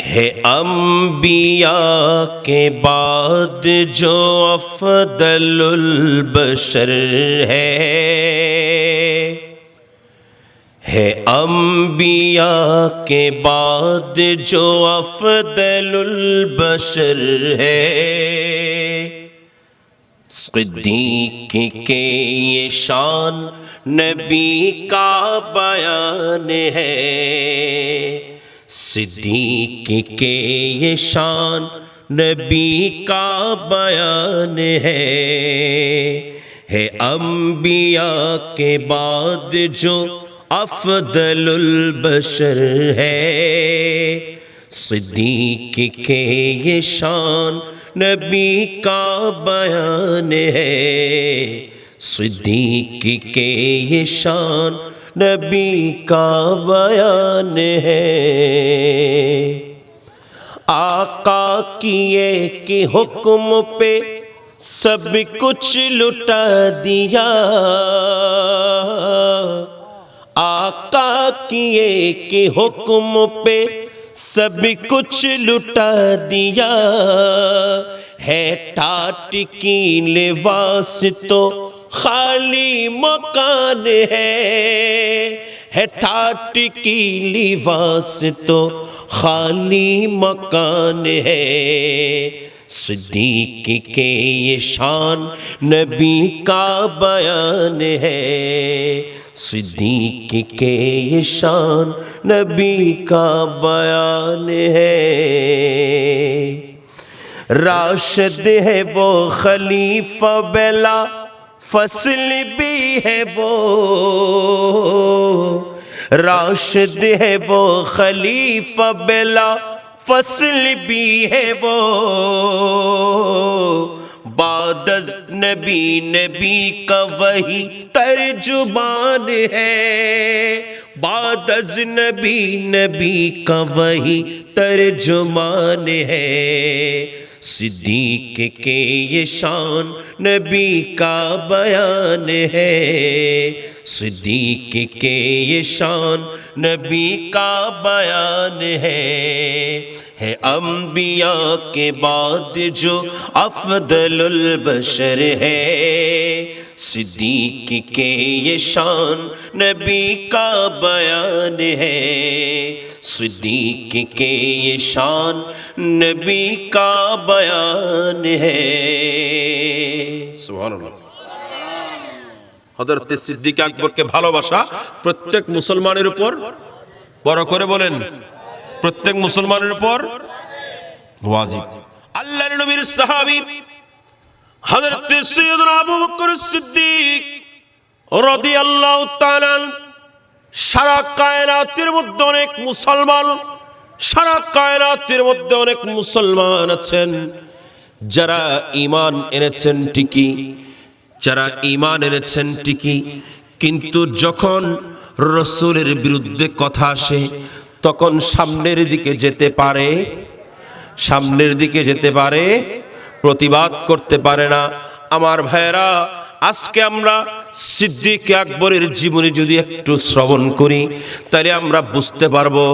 ہے انبیاء کے بعد جو افضل البشر ہے انبیاء کے بعد جو افضل البشر ہے، صدیق کے یہ شان نبی کا بیان ہے، صدیق کے یہ شان نبی کا بیان ہے انبیاء کے بعد جو افضل البشر ہے، صدیق کے یہ شان نبی کا بیان ہے، صدیق کے یہ شان نبی کا بیان ہے۔ آقا کیے کہ حکم پہ سب کچھ لٹا دیا، آقا کیے کہ حکم پہ سب کچھ لٹا دیا، ہے ٹاٹ کی لباس تو خالی مکان ہے ٹاٹ کی لباس تو خالی مکان ہے، صدیق کے یہ شان نبی کا بیان ہے، صدیق کے یہ شان نبی کا بیان ہے۔ راشد ہے وہ خلیفہ بلا فصل بھی ہے وہ، راشد ہے وہ خلیفہ بلا فصل بھی ہے وہ، بعد از نبی نبی کا وہی ترجمان ہے، بعد از نبی نبی کا وہی ترجمان ہے، صدیق کے یہ شان نبی کا بیان ہے، صدیق کے یہ شان نبی کا بیان ہے انبیاء کے بعد جو افضل البشر ہے، صدیق کے یہ شان نبی کا بیان ہے، صدیق کے یہ شان نبی کا بیان ہے۔ سبحان اللہ۔ হযরত সিদ্দিক আকবরকে ভালোবাসা প্রত্যেক মুসলমানের উপর, বড় করে বলেন, প্রত্যেক মুসলমানের উপর ওয়াজিব। আল্লাহর নবীর সাহাবী হযরত সৈয়দনা আবু বকর সিদ্দিক রাদিয়াল্লাহু তাআলা সারা কায়নাতের মধ্যে অনেক মুসলমান, সারা কায়নাতের মধ্যে অনেক মুসলমান আছেন যারা ঈমান এনেছেন ঠিকই, যারা ঈমান এনেছেন ঠিকই, কিন্তু যখন রাসূলের বিরুদ্ধে কথা আসে তখন সামনের দিকে যেতে পারে, সামনের দিকে যেতে পারে, প্রতিবাদ করতে পারে না। আমার ভাইয়েরা, আজকে আমরা সিদ্দিক আকবরের জীবনী যদি একটু শ্রবণ করি তাহলে আমরা বুঝতে পারবো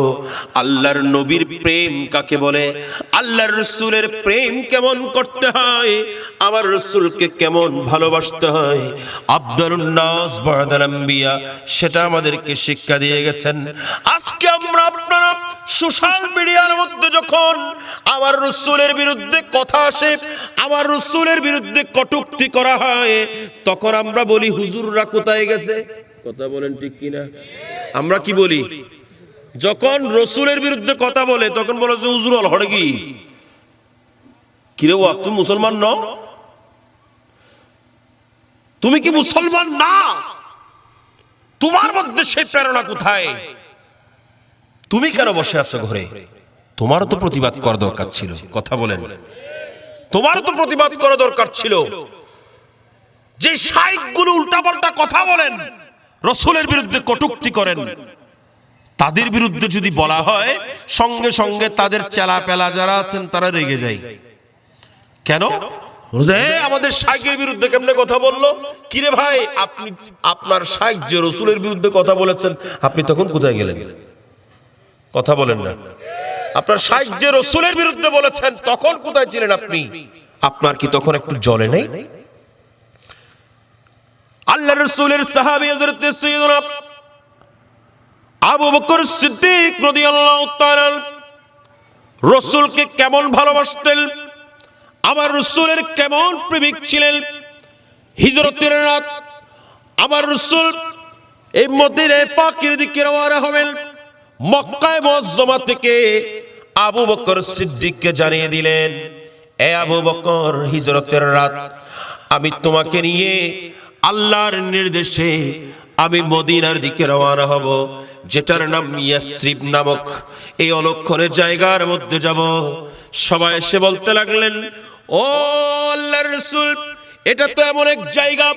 আল্লাহর নবীর প্রেম কাকে বলে, আল্লাহর রাসূলের প্রেম কেমন করতে হয়, আমার রাসূলকে কেমন ভালোবাসতে হয়। আফদালুন নাস বা'দাল আম্বিয়া সেটা আমাদেরকে শিক্ষা দিয়ে গেছেন। আজকে আমরা আপনারা সোশ্যাল মিডিয়ার মধ্যে যখন আমার রাসূলের বিরুদ্ধে কথা আসে, আমার রাসূলের বিরুদ্ধে কটূক্তি করা হয়, তখন আমরা বলি হুজুররা কোথায় গেছে? কথা বলেন ঠিক কিনা? আমরা কি বলি? যখন রাসূলের বিরুদ্ধে কথা বলে তখন বলে যে হুজুর হল হড়ে কি কিরে, ও তুমি মুসলমান নও? তুমি কি মুসলমান না? তোমার মধ্যে সেই প্রেরণা কোথায়? তুমি কেন বসে আছো ঘরে? তোমারও তো প্রতিবাদ করা দরকার ছিল। কথা বলেন, তোমারও তো প্রতিবাদ করা দরকার ছিল। যে শাইখগুলো উল্টাপাল্টা কথা বলেন, রাসূলের বিরুদ্ধে কটূক্তি করেন, তাদের বিরুদ্ধে যদি বলা হয় সঙ্গে সঙ্গে তাদের চেলাপেলা যারা আছেন তারা রেগে যায়। কেন? আমাদের শাইখের বিরুদ্ধে কেমনে কথা বললো? কিরে ভাই, আপনি আপনার শাইখ যে রাসূলের বিরুদ্ধে কথা বলেছেন, আপনি তখন কোথায় গেলেন? কথা বলেন না। আপনার শাইখ যে রাসূলের বিরুদ্ধে বলেছেন তখন কোথায় ছিলেন আপনি? আপনার কি তখন একটু জ্বলে নাই? আল্লাহর রাসূলের সাহাবী হযরত সাইয়্যিদুনা আবু বকর সিদ্দিক রাদিয়াল্লাহু তাআলা রাসূলকে কেমন ভালোবাসতেন, আমার রাসূলের কেমন প্রেমিক ছিলেন। হিজরতের রাত আমার রাসূল এই মদিনা পাকের দিকে রওনা হবেন। মক্কায় মুআজ্জমা থেকে আবু বকর সিদ্দিককে জানিয়ে দিলেন, এ আবু বকর, হিজরতের রাত আমি তোমাকে নিয়ে আল্লাহর নির্দেশে আমি মদিনার দিকে রওনা হব, যেটার নাম ইয়াসরিব নামক এই অলক্ষণের জায়গার মধ্যে যাব। সবাই এসে বলতে লাগলেন, ও আল্লাহর রাসূল, এটা তো এমন এক জায়গা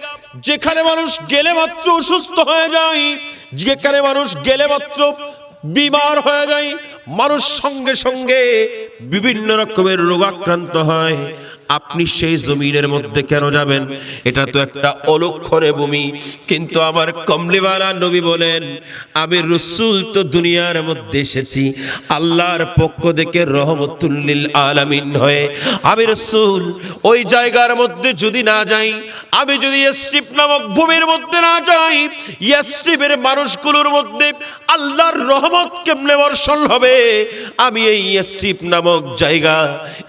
যেখানে মানুষ গেলে মাত্র অসুস্থ হয়ে যায়, যেখানে মানুষ গেলে মাত্র বিমার হয়ে যায়, মানুষ সঙ্গে সঙ্গে বিভিন্ন রকমের রোগাক্রান্ত হয়। আপনি সেই জমিনের মধ্যে কেন যাবেন? এটা তো একটা অলক্ষণে ভূমি। কিন্তু আমার কমলিওয়ালা নবী বলেন, আমি রাসূল তো দুনিয়ার মধ্যে এসেছি আল্লাহর পক্ষ থেকে রহমতুল লিল আলামিন হয়ে। আমি রাসূল ওই জায়গার মধ্যে যদি না যাই, আমি যদি ইয়াসরিব নামক ভূমির মধ্যে না যাই, ইয়াসরিবের মানুষগুলোর মধ্যে আল্লাহর রহমত কেমনে বর্ষণ হবে? আমি এই ইয়াসরিব নামক জায়গা,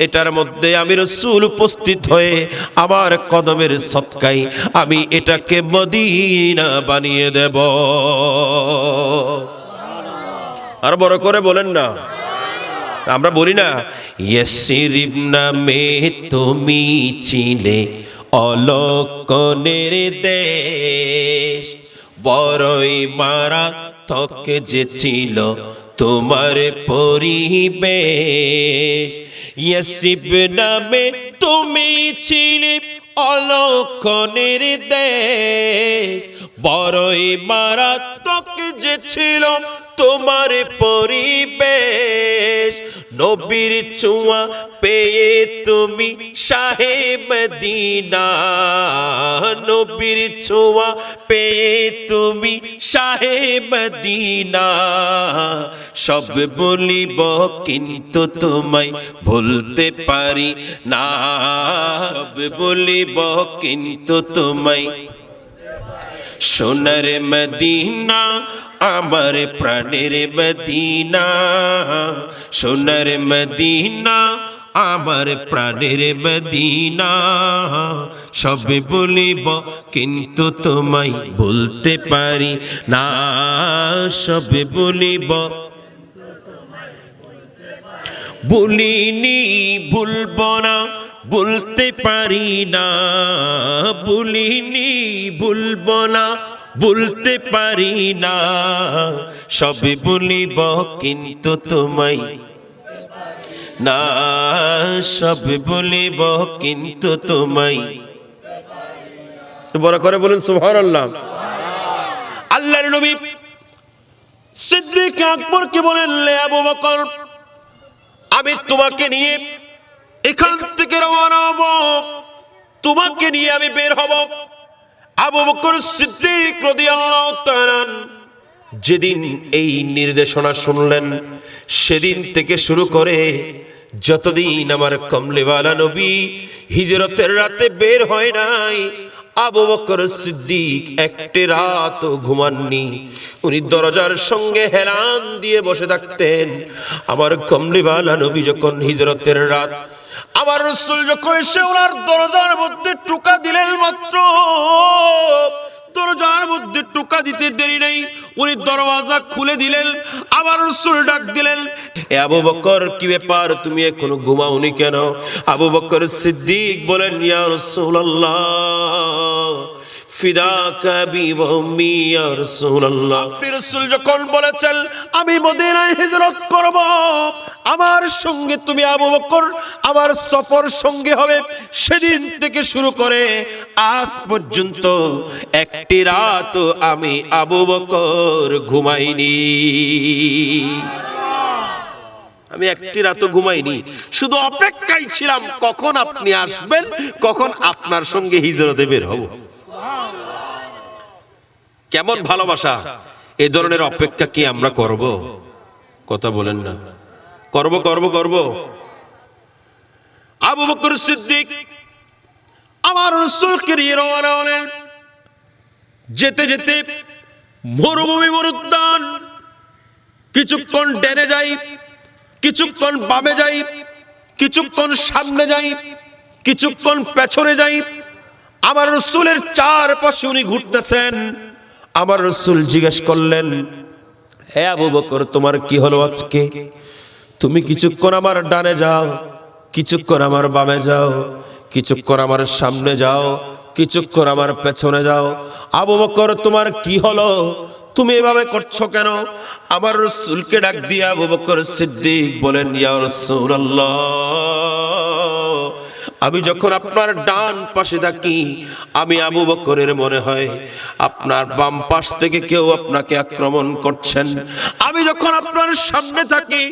এটার মধ্যে আমি রাসূল উপস্থিত হয়ে আমার কদমের সদকায় আমি এটাকে মদিনা বানিয়ে দেব। আর বড় করে বলেন না, আমরা বলি না, ইয়াসরিব নামে তুমি ছিলে অলক্ষণের দেশ, বড়ই মারাত্মক যে ছিল তোমার পরিবেশ। ইয়াসরিব নামে তুমি ছিলে অলক্ষণের দেশ, বড়ই মারাত্মক যে ছিল তোমার পরিবেশ। নবীর ছোঁয়া পেয়ে তুমি শাহে মদিনা, নবীর ছোঁয়া পেয়ে তুমি শাহে মদিনা। সব বলিব কিন্তু তোমায় ভুলতে পারি না, সব বলিব কিন্তু তোমায়। সোনার মদিনা আমার প্রাণের মদিনা, সোনার মদিনা আমার প্রাণের মদিনা। সব বলিব কিন্তু তোমায় বলতে পারি না, সব বলিব বলিনি ভুলবো না, বলতে পারি না, বলিনি ভুলবো না, বলতে পারি না। সব বলিব কিন্তু তোমায় না, সব বলিব কিন্তু তোমায়। বড় করে বলুন সুবহানাল্লাহ। আল্লাহর নবী সিদ্দিক আকবরকে বলেন, লে আবু বকর, আমি তোমাকে নিয়ে এখান থেকে রওনা হব, তোমাকে নিয়ে আমি বের হব। আবু বকর সিদ্দিক রাদিয়াল্লাহু তাআলা যেদিন এই নির্দেশনা শুনলেন, সেদিন থেকে শুরু করে যতদিন আমার কমলিওয়ালা নবী হিজরতের রাতে বের হয় নাই, আবু বকর সিদ্দিক একটি রাতও ঘুমাননি। উনি দরজার সঙ্গে হেলান দিয়ে বসে থাকতেন। আমার কমলিওয়ালা নবী যখন হিজরতের রাত, আমার রাসূল যখন এসে ওনার দরজার মধ্যে টোকা দিলেন, মাত্র দরজার মধ্যে টোকা দিতে দেরি নেই, উনি দরওয়াজা খুলে দিলেন। আমার রাসূল ডাক দিলেন, এ আবু বকর, কি ব্যাপার, তুমি এখনো ঘুমাওনি কেন? আবু বকর সিদ্দিক বলেন, ইয়া রাসূলুল্লাহ, ফিদাকা বি ওয়া উম্মি ইয়া রাসূলুল্লাহ। আপনি রাসূল যখন বলেছেন আমি মদিনায় হিজরত করব, আমার সঙ্গে তুমি আবু বকর আমার সফর সঙ্গে হবে, সেদিন থেকে শুরু করে আজ পর্যন্ত একটি রাত আমি আবু বকর ঘুমাইনি। আমি একটি রাতও ঘুমাইনি, শুধু অপেক্ষায় ছিলাম কখন আপনি আসবেন, কখন আপনার সঙ্গে হিজরতে বের হব। কেমন ভালোবাসা! এ ধরনের অপেক্ষা কি আমরা করব? কথা বলেন না। করব করব করব। আবু বকর সিদ্দিক আমার রাসূলকে নিয়ে রওনা হলেন। যেতে যেতে মরুভূমি মরুদ্যান, কিছুক্ষণ ডানে যাই, কিছুক্ষণ বামে যাই, কিছুক্ষণ সামনে যাই, কিছুক্ষণ পেছনে যাই। আমার রাসূলের চারপাশে উনি ঘুরতেছেন। আমার রাসূল জিজ্ঞেস করলেন, হে আবু বকর, তোমার কি হলো আজকে? তুমি কিছুক্ষণ আমার ডানে যাও, কিছুক্ষণ আমার বামে যাও, কিছুক্ষণ আমার সামনে যাও, কিছুক্ষণ আমার পেছনে যাও। আবু বকর, তোমার কি হলো? তুমি এভাবে করছো কেন? আমার রাসূলকে ডাক দিয়ে আবু বকর সিদ্দিক বলেন, ইয়া রাসূলুল্লাহ, আমি যখন আপনার ডান পাশে থাকি, আমি আবু বকরের মনে হয় আপনার বাম পাশ থেকে কেউ আপনাকে আক্রমণ করছেন। আমি যখন আপনার সামনে থাকি,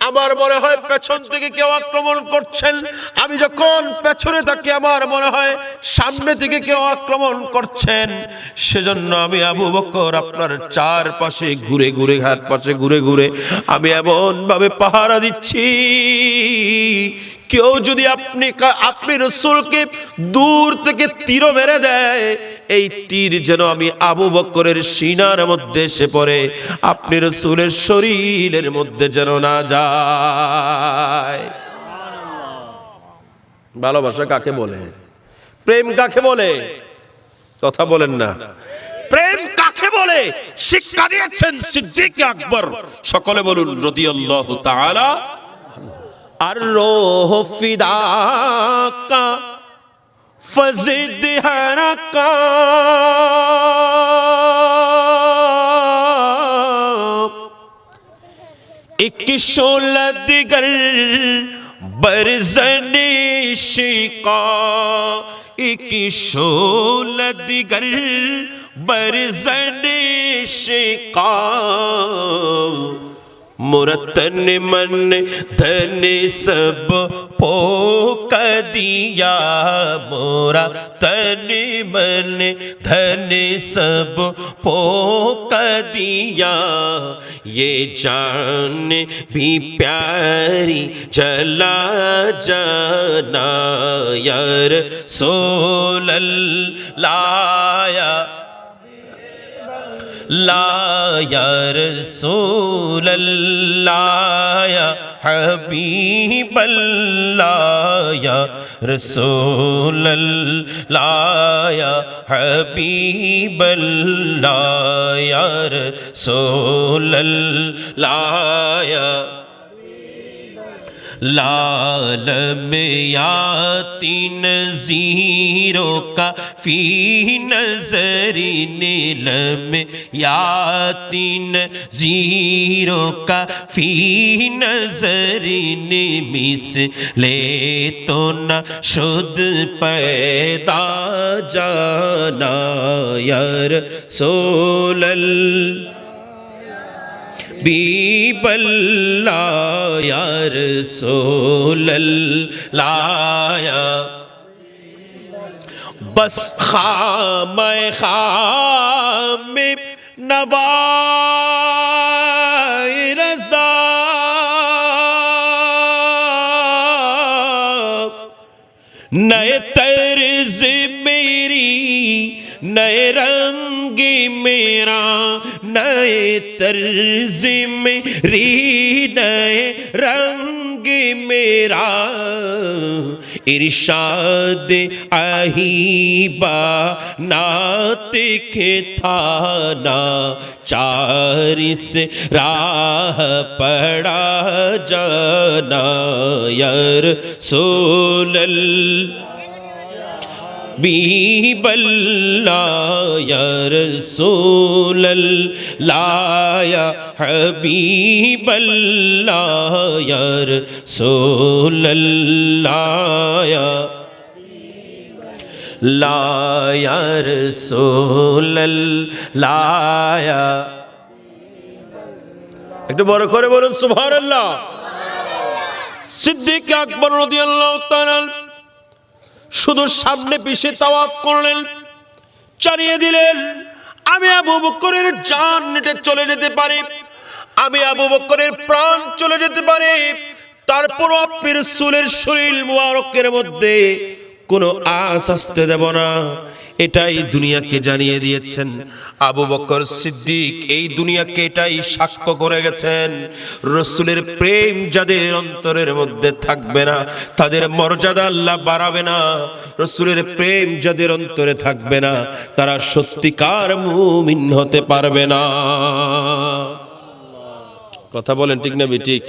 আমার মনে হয় পেছন থেকে কেউ আক্রমণ করছেন। আমি যখন পেছনে থাকি, আমার মনে হয় সামনে থেকে কেউ আক্রমণ করছেন। সেজন্য আমি আবু বকর আপনার চারপাশে ঘুরে ঘুরে, হাত পাশে ঘুরে ঘুরে আমি এমন ভাবে পাহারা দিচ্ছি, কেউ যদি আপনি রাসূলকে দূর থেকে তীর মেরে দেয়, এই তীর যেন আমি আবু বকরের সিনার মধ্যে এসে পড়ে, আপনি রাসূলের শরীরের মধ্যে যেন না যায়। ভালোবাসা কাকে বলে? প্রেম কাকে বলে? কথা বলেন না। প্রেম কাকে বলে শিক্ষা দিয়েছেন সিদ্দিক আকবর। সকলে বলুন রাদিয়াল্লাহু তাআলা। আর রোহ ফিদাকা ফজিদ হারাকা, এক শোলা দিগর বরজনে শিকা, এক শোলা দিগর বরজনে শিকা, मुरतन मन धन सब पोक दिया, मोरा तन मन धन सब पोक दिया, ये जान भी प्यारी चला जाना, या रसूल अल्लाह ला या रसूल अल्लाह या हबीब अल्लाह, या रसूल अल्लाह या हबीब अल्लाह, या रसूल अल्लाह या लालम याती नज़ीरों का फी नज़री नीलम याती नज़ीरों का फी नज़री निमिस ले तो न शुद्ध पैदा जाना, या रसूल बीबल्ला, या रसूल अल्लाह, बस खामे खामे नवाए रज़ा, नए तर्ज मेरी नए रंग मेरा, नए तर्ज मेरी नए रंग मेरा, इरशाद अहीबा नात के थाना, चारिस राह पड़ा जाना, या रसूल बीबल्ला, या रसूल अल्लाह या हबीब अल्लाह, या रसूल अल्लाह या ला, या रसूल अल्लाह या। একটু বড় করে বলুন সুবহানাল্লাহ। সিদ্দিক আকবর রাদিয়াল্লাহু তাআলা শুধু সামনে পিছে তাওয়াফ করলেন, চালিয়ে দিলেন। আমি আবু বকরের জান নিতে চলে যেতে পারি, আমি আবু বকরের প্রাণ চলে যেতে পারে, তারপর আপনি রাসূলের শরীর মুবারকের মধ্যে কোনো আঁচ আসতে দেব না, এটাই দুনিয়াকে জানিয়ে দিয়েছেন। আবু বকর সিদ্দিক এই দুনিয়াকে এটাই সাক্ষ্য করে গেছেন, রাসূলের প্রেম যাদের অন্তরের মধ্যে থাকবে না তাদের মর্যাদা আল্লাহ বাড়াবে না। রাসূলের প্রেম যাদের অন্তরে থাকবে না তারা সত্যিকার মুমিন হতে পারবে না। কথা বলেন ঠিক না ঠিক?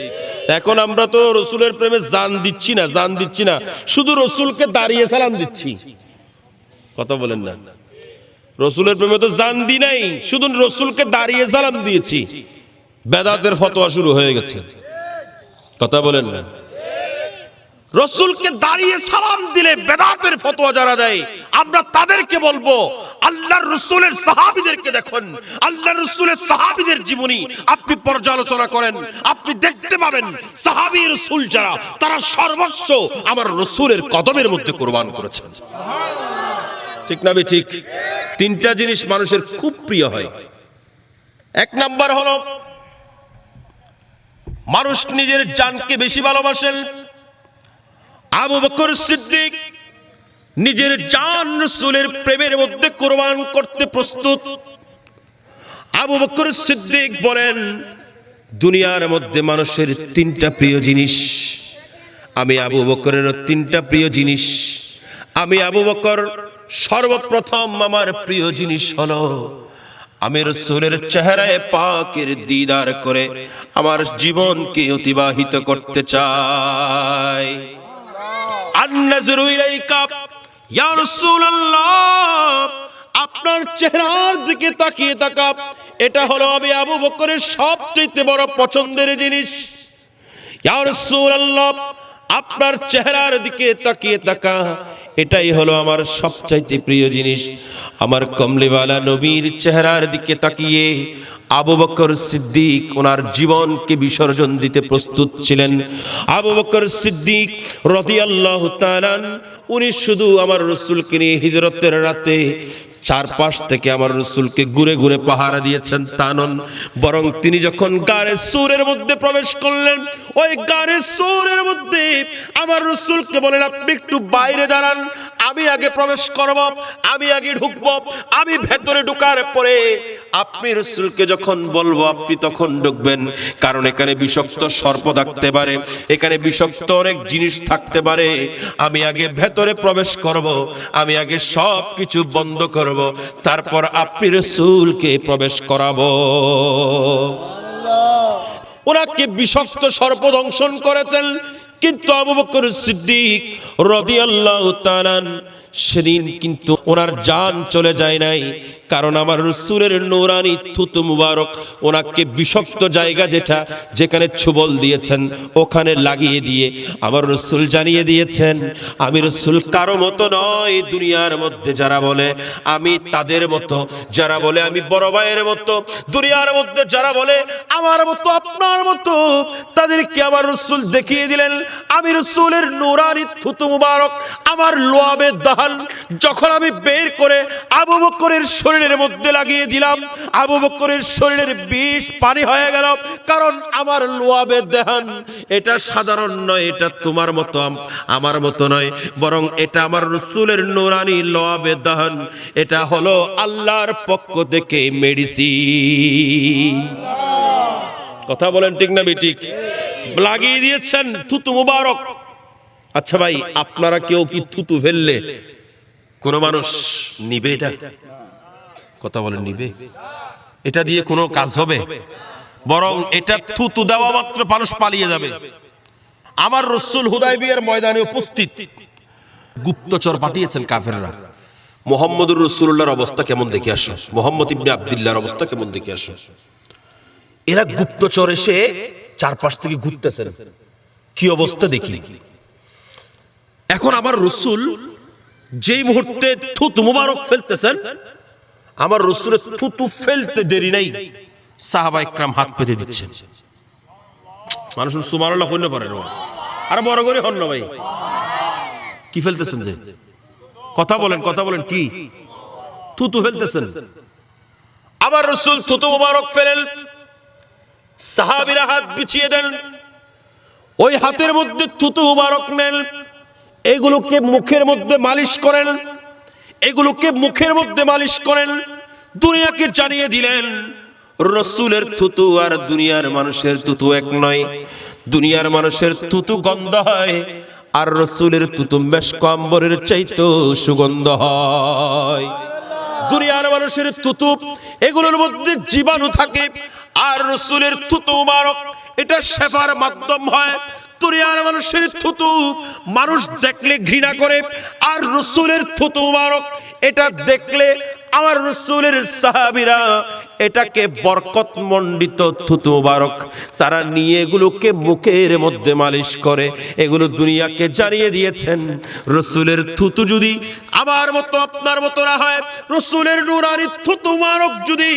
এখন আমরা তো রাসূলের প্রেমে জান দিচ্ছি না, শুধু রাসূলকে দাঁড়িয়ে সালাম দিচ্ছি। কথা বলেন না, রাসূলের প্রেমে তো জান দি নাই, শুধু রাসূলকে দাঁড়িয়ে সালাম দিয়েছি। বেদাতের ফতোয়া শুরু হয়ে গেছে। কথা বলেন না, রাসূলকে দাঁড়িয়ে সালাম দিলে বেদাতের ফতোয়া যারা দেয় আমরা তাদেরকে বলবো আল্লাহর রাসূলের সাহাবীদেরকে দেখুন, আল্লাহর রাসূলের সাহাবীদের জীবনী আপনি পর্যালোচনা করেন, আপনি দেখতে পাবেন সাহাবী রাসূল যারা তারা সর্বস্ব আমার রাসূলের কদমের মধ্যে কুরবান করেছেন। ঠিক না ঠিক? তিনটা জিনিস মানুষের খুব প্রিয় হয়। এক নাম্বার হলো মানুষ নিজের জানকে বেশি ভালোবাসেন। আবু বকর সিদ্দিক নিজের জান রাসূলের প্রেমের মধ্যে কুরবান করতে প্রস্তুত। আবু বকর সিদ্দিক বলেন, দুনিয়ার মধ্যে মানুষের তিনটা প্রিয় জিনিস, আমি আবু বকরেরও তিনটা প্রিয় জিনিস। আমি আবু বকর সর্বপ্রথম আমার প্রিয় জিনিস হলো আমি রাসূলের চেহারায় পাকের দিদার করে আমার জীবনকে অতিবাহিত করতে চাই। আন-নাযরু ইলাইকা ইয়া রাসূলুল্লাহ, আপনার চেহারার দিকে তাকিয়ে থাকা এটা হলো আমি আবু বকরের সবচেয়ে বড় পছন্দের জিনিস। ইয়া রাসূলুল্লাহ, আপনার চেহারার দিকে তাকিয়ে থাকা এটাই হলো আমার সবচাইতে প্রিয় জিনিস। আমার কমলিওয়ালা নবীর চেহারার দিকে তাকিয়ে আবু বকর সিদ্দিক ওনার জীবনকে বিসর্জন দিতে প্রস্তুত ছিলেন। আবু বকর সিদ্দিক রাদিয়াল্লাহু তাআলা উনি শুধু আমার রাসূলকে নিয়ে হিজরতের রাতে চারপাশ থেকে আমার রাসূলকে ঘুরে ঘুরে পাহারা দিয়েছেন তা নন, বরং তিনি যখন গারে সূরের মধ্যে প্রবেশ করলেন ওই গারে সূরের মধ্যে আমার রাসূলকে বলেন আপনি একটু বাইরে দাঁড়ান, আমি আগে প্রবেশ করব, আমি আগে ঢুকবো, আমি ভেতরে ঢোকার পরে আপনি রাসূলকে যখন বলবো আপনি তখন ঢুকবেন, কারণ এখানে বিষাক্ত সর্প থাকতে পারে, এখানে বিষাক্ত অনেক জিনিস থাকতে পারে। আমি আগে ভেতরে প্রবেশ করব, আমি আগে সব কিছু বন্ধ করব, তারপর আপনি রাসূলকে প্রবেশ করাবো। ওনাকে বিষাক্ত সর্প দংশন করেছেন, কিন্তু আবু বকর সিদ্দিক রাদিয়াল্লাহু তাআলা সেদিন কিন্তু ওনার জান চলে যায় নাই, কারণ আমার রাসূলের নূরানি থুতু মুবারক ওনাকে বিষাক্ত জায়গা যেখানে ছুবল দিয়েছেন ওখানে লাগিয়ে দিয়ে আমার রাসূল জানিয়ে দিয়েছেন আমি রাসূল কারো মতো নয়। দুনিয়ার মধ্যে যারা বলে আমি তাদের মতো, যারা বলে আমি বড় ভাইয়ের মতো, দুনিয়ার মধ্যে যারা বলে আমার মতো আপনার মতো, তাদেরকে আমার রাসূল দেখিয়ে দিলেন আমি রাসূলের নূরানি থুতু মুবারক আমার লোয়াবে দাহান যখন আমি বের করে আবু বকরের শরীরের মধ্যে লাগিয়ে দিলাম, আবু বকরের শরীরের বিষ পানি হয়ে গেল, কারণ আমার লোয়াবে দাহান এটা সাধারণ নয়, এটা তোমার মতো আমার মতো নয়, বরং এটা আমার রাসূলের নূরানি লোয়াবে দাহান, এটা হলো আল্লাহর পক্ষ থেকে মেডিসিন। কথা বলেন ঠিক না ঠিক? লাগিয়ে দিয়েছেন থুতু মুবারক। আচ্ছা ভাই, আপনারা কেউ কি থুতু ফেললে কোন মানুষ নিবে? এটা কথা বলেন, নিবে? এটা দিয়ে কোনো কাজ হবে? বরং এটা থুতু দেওয়া মাত্র মানুষ পালিয়ে যাবে। আমার রাসূল হুদায়বিয়ার ময়দানে উপস্থিত, গুপ্তচর পাঠিয়েছেন কাফেররা, মুহাম্মদুর রাসূলুল্লাহর অবস্থা কেমন দেখে আসো, মুহাম্মদ ইবনে আব্দুল্লাহর অবস্থা কেমন দেখে আসো। এরা গুপ্তচর এসে চারপাশ থেকে ঘুরতেছেন, কি অবস্থা দেখি। এখন আমার রাসূল যেই মুহূর্তে থুতু মুবারক ফেলতেছেন, আমার রাসূলের থুতু ফেলতে দেরি নাই, সাহাবায়ে কেরাম হাত পেতে দিচ্ছেন। মানুষ সুবহানাল্লাহ কইতে পারে না, আরে বড় করে হন না ভাই, কি ফেলতেছেন যে? কথা বলেন কি থুতু ফেলতেছেন? আমার রাসূল থুতু মুবারক ফেলেন, সাহাবীরা হাত বিছিয়ে দেন। ওই হাতের মধ্যে থুতু মুবারক নেন, এগুলোকে মুখের মধ্যে মালিশ করেন, এগুলোকে মুখের মধ্যে মালিশ করেন। দুনিয়াকে জানিয়ে দিলেন রাসূলের থুতু আর দুনিয়ার মানুষের থুতু এক নয়। দুনিয়ার মানুষের থুতু গন্ধ হয়, আর রাসূলের থুতু মেশক আম্বরের চাইতেও সুগন্ধ হয়। দুনিয়ার মানুষের থুতু এগুলোর মধ্যে জীবাণু থাকে, আর রাসূলের থুতু মুবারক এটা শেফার মাধ্যম হয়। দুনিয়ার মানুষের থুতু মানুষ দেখলে ঘৃণা করে, আর রাসূলের থুতু মুবারক এটা দেখলে আমার রাসূলের সাহাবীরা এটাকে বরকত মণ্ডিত থুতু মুবারক তারা নিয়ে এগুলোকে মুখের মধ্যে মালিশ করে। এগুলো দুনিয়াকে জানিয়ে দিয়েছেন রাসূলের থুতু যদি আমার মতো আপনার মতো না হয়, রাসূলের নূরানি থুতু মুবারক যদি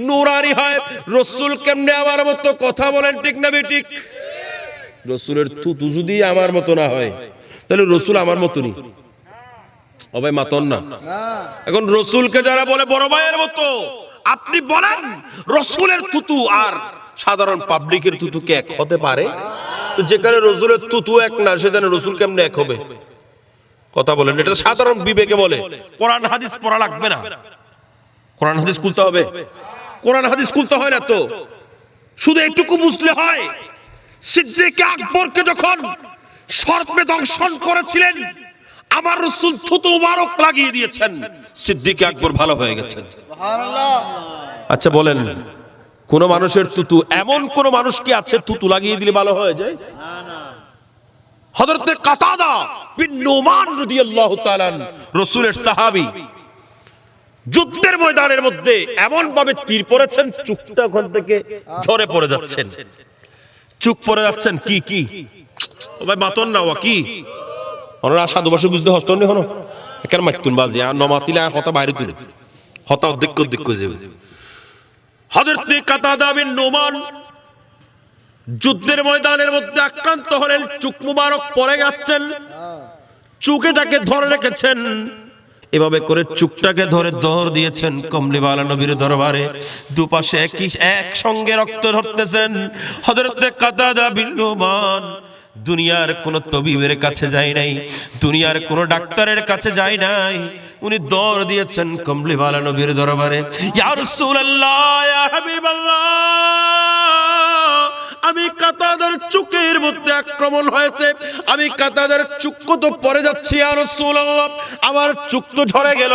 নূরানি হয়, রাসূল কেমনে আমার মতো কথা বলেন, ঠিক না বেঠিক? রাসূলের থুতু যদি আমার মতো না হয়, তাহলে রাসূল আমার মতই ভাই মাতন না। এখন রাসূলকে যারা বলে বড় ভাইয়ের মতো, আপনি বলেন রাসূলের থুতু আর সাধারণ পাবলিকের থুতু কি এক হতে পারে? তো যেখানে রাসূলের থুতু এক না, সেখানে রাসূল কেমনে এক হবে? কথা বলেন, এটা সাধারণ বিবেকে বলে। কোরআন হাদিস পড়া লাগবে না, কোরআন হাদিস খুলতে হবে? কোরআন হাদিস খুলতে হয় না তো, শুধু একটুকু বুঝলে হয়। সিদ্দিক আকবরকে যখন সর্পে দংশন করেছিলেন, আমার রাসূল থুতু মুবারক লাগিয়ে দিয়েছেন, সিদ্দিক আকবর ভালো হয়ে গেছেন। সুবহানাল্লাহ। আচ্ছা বলেন, কোন মানুষের থুতু, এমন কোন মানুষ কি আছে থুতু লাগিয়ে দিলে ভালো হয়ে যায়? না না। হযরতে কাতাদা বিন নুমান রাদিয়াল্লাহু তাআলা রাসূলের সাহাবী, যুদ্ধের ময়দানের মধ্যে এমন ভাবে তীর পড়েছেন, চুকটা ওখান থেকে ঝরে পড়ে যাচ্ছেন, চুক পড়ে যাচ্ছেন। কি কি ভাই মাতন না ওয়া কি ওনারা সাধু ভাষা বুঝতে হস্ত নি হনো একার মাইতুন বাজি আর নমাতিলা কথা বাইরে তুলে হতা অধিক যাবে। হযরতে কাতাদা বিন নুমান যুদ্ধের ময়দানের মধ্যে আক্রান্ত হলেন, চুক মুবারক পড়ে যাচ্ছেন, চুকেটাকে ধরে রেখেছেন, এভাবে করে চুকটাকে ধরে দৌড় দিয়েছেন কমলিওয়ালা নবীর দরবারে। দুপাশে একসঙ্গে রক্ত ঝরতেছেন। হযরতে কাতাদা বিন নুমান দুনিয়ার কোন তবিবের কাছে যায় নাই, দুনিয়ার কোন ডাক্তারের কাছে যায় নাই, উনি দৌড় দিয়েছেন কমলিওয়ালা নবীর দরবারে। ইয়া রাসূলুল্লাহ, ইয়া হাবিবাল্লাহ, আমি কাতাদার চুকের মধ্যে আক্রমণ হয়েছে, আমি কাতাদার চুক তো পড়ে যাচ্ছি, ইয়া রাসূলুল্লাহ, আমার চুক তো ঝরে গেল,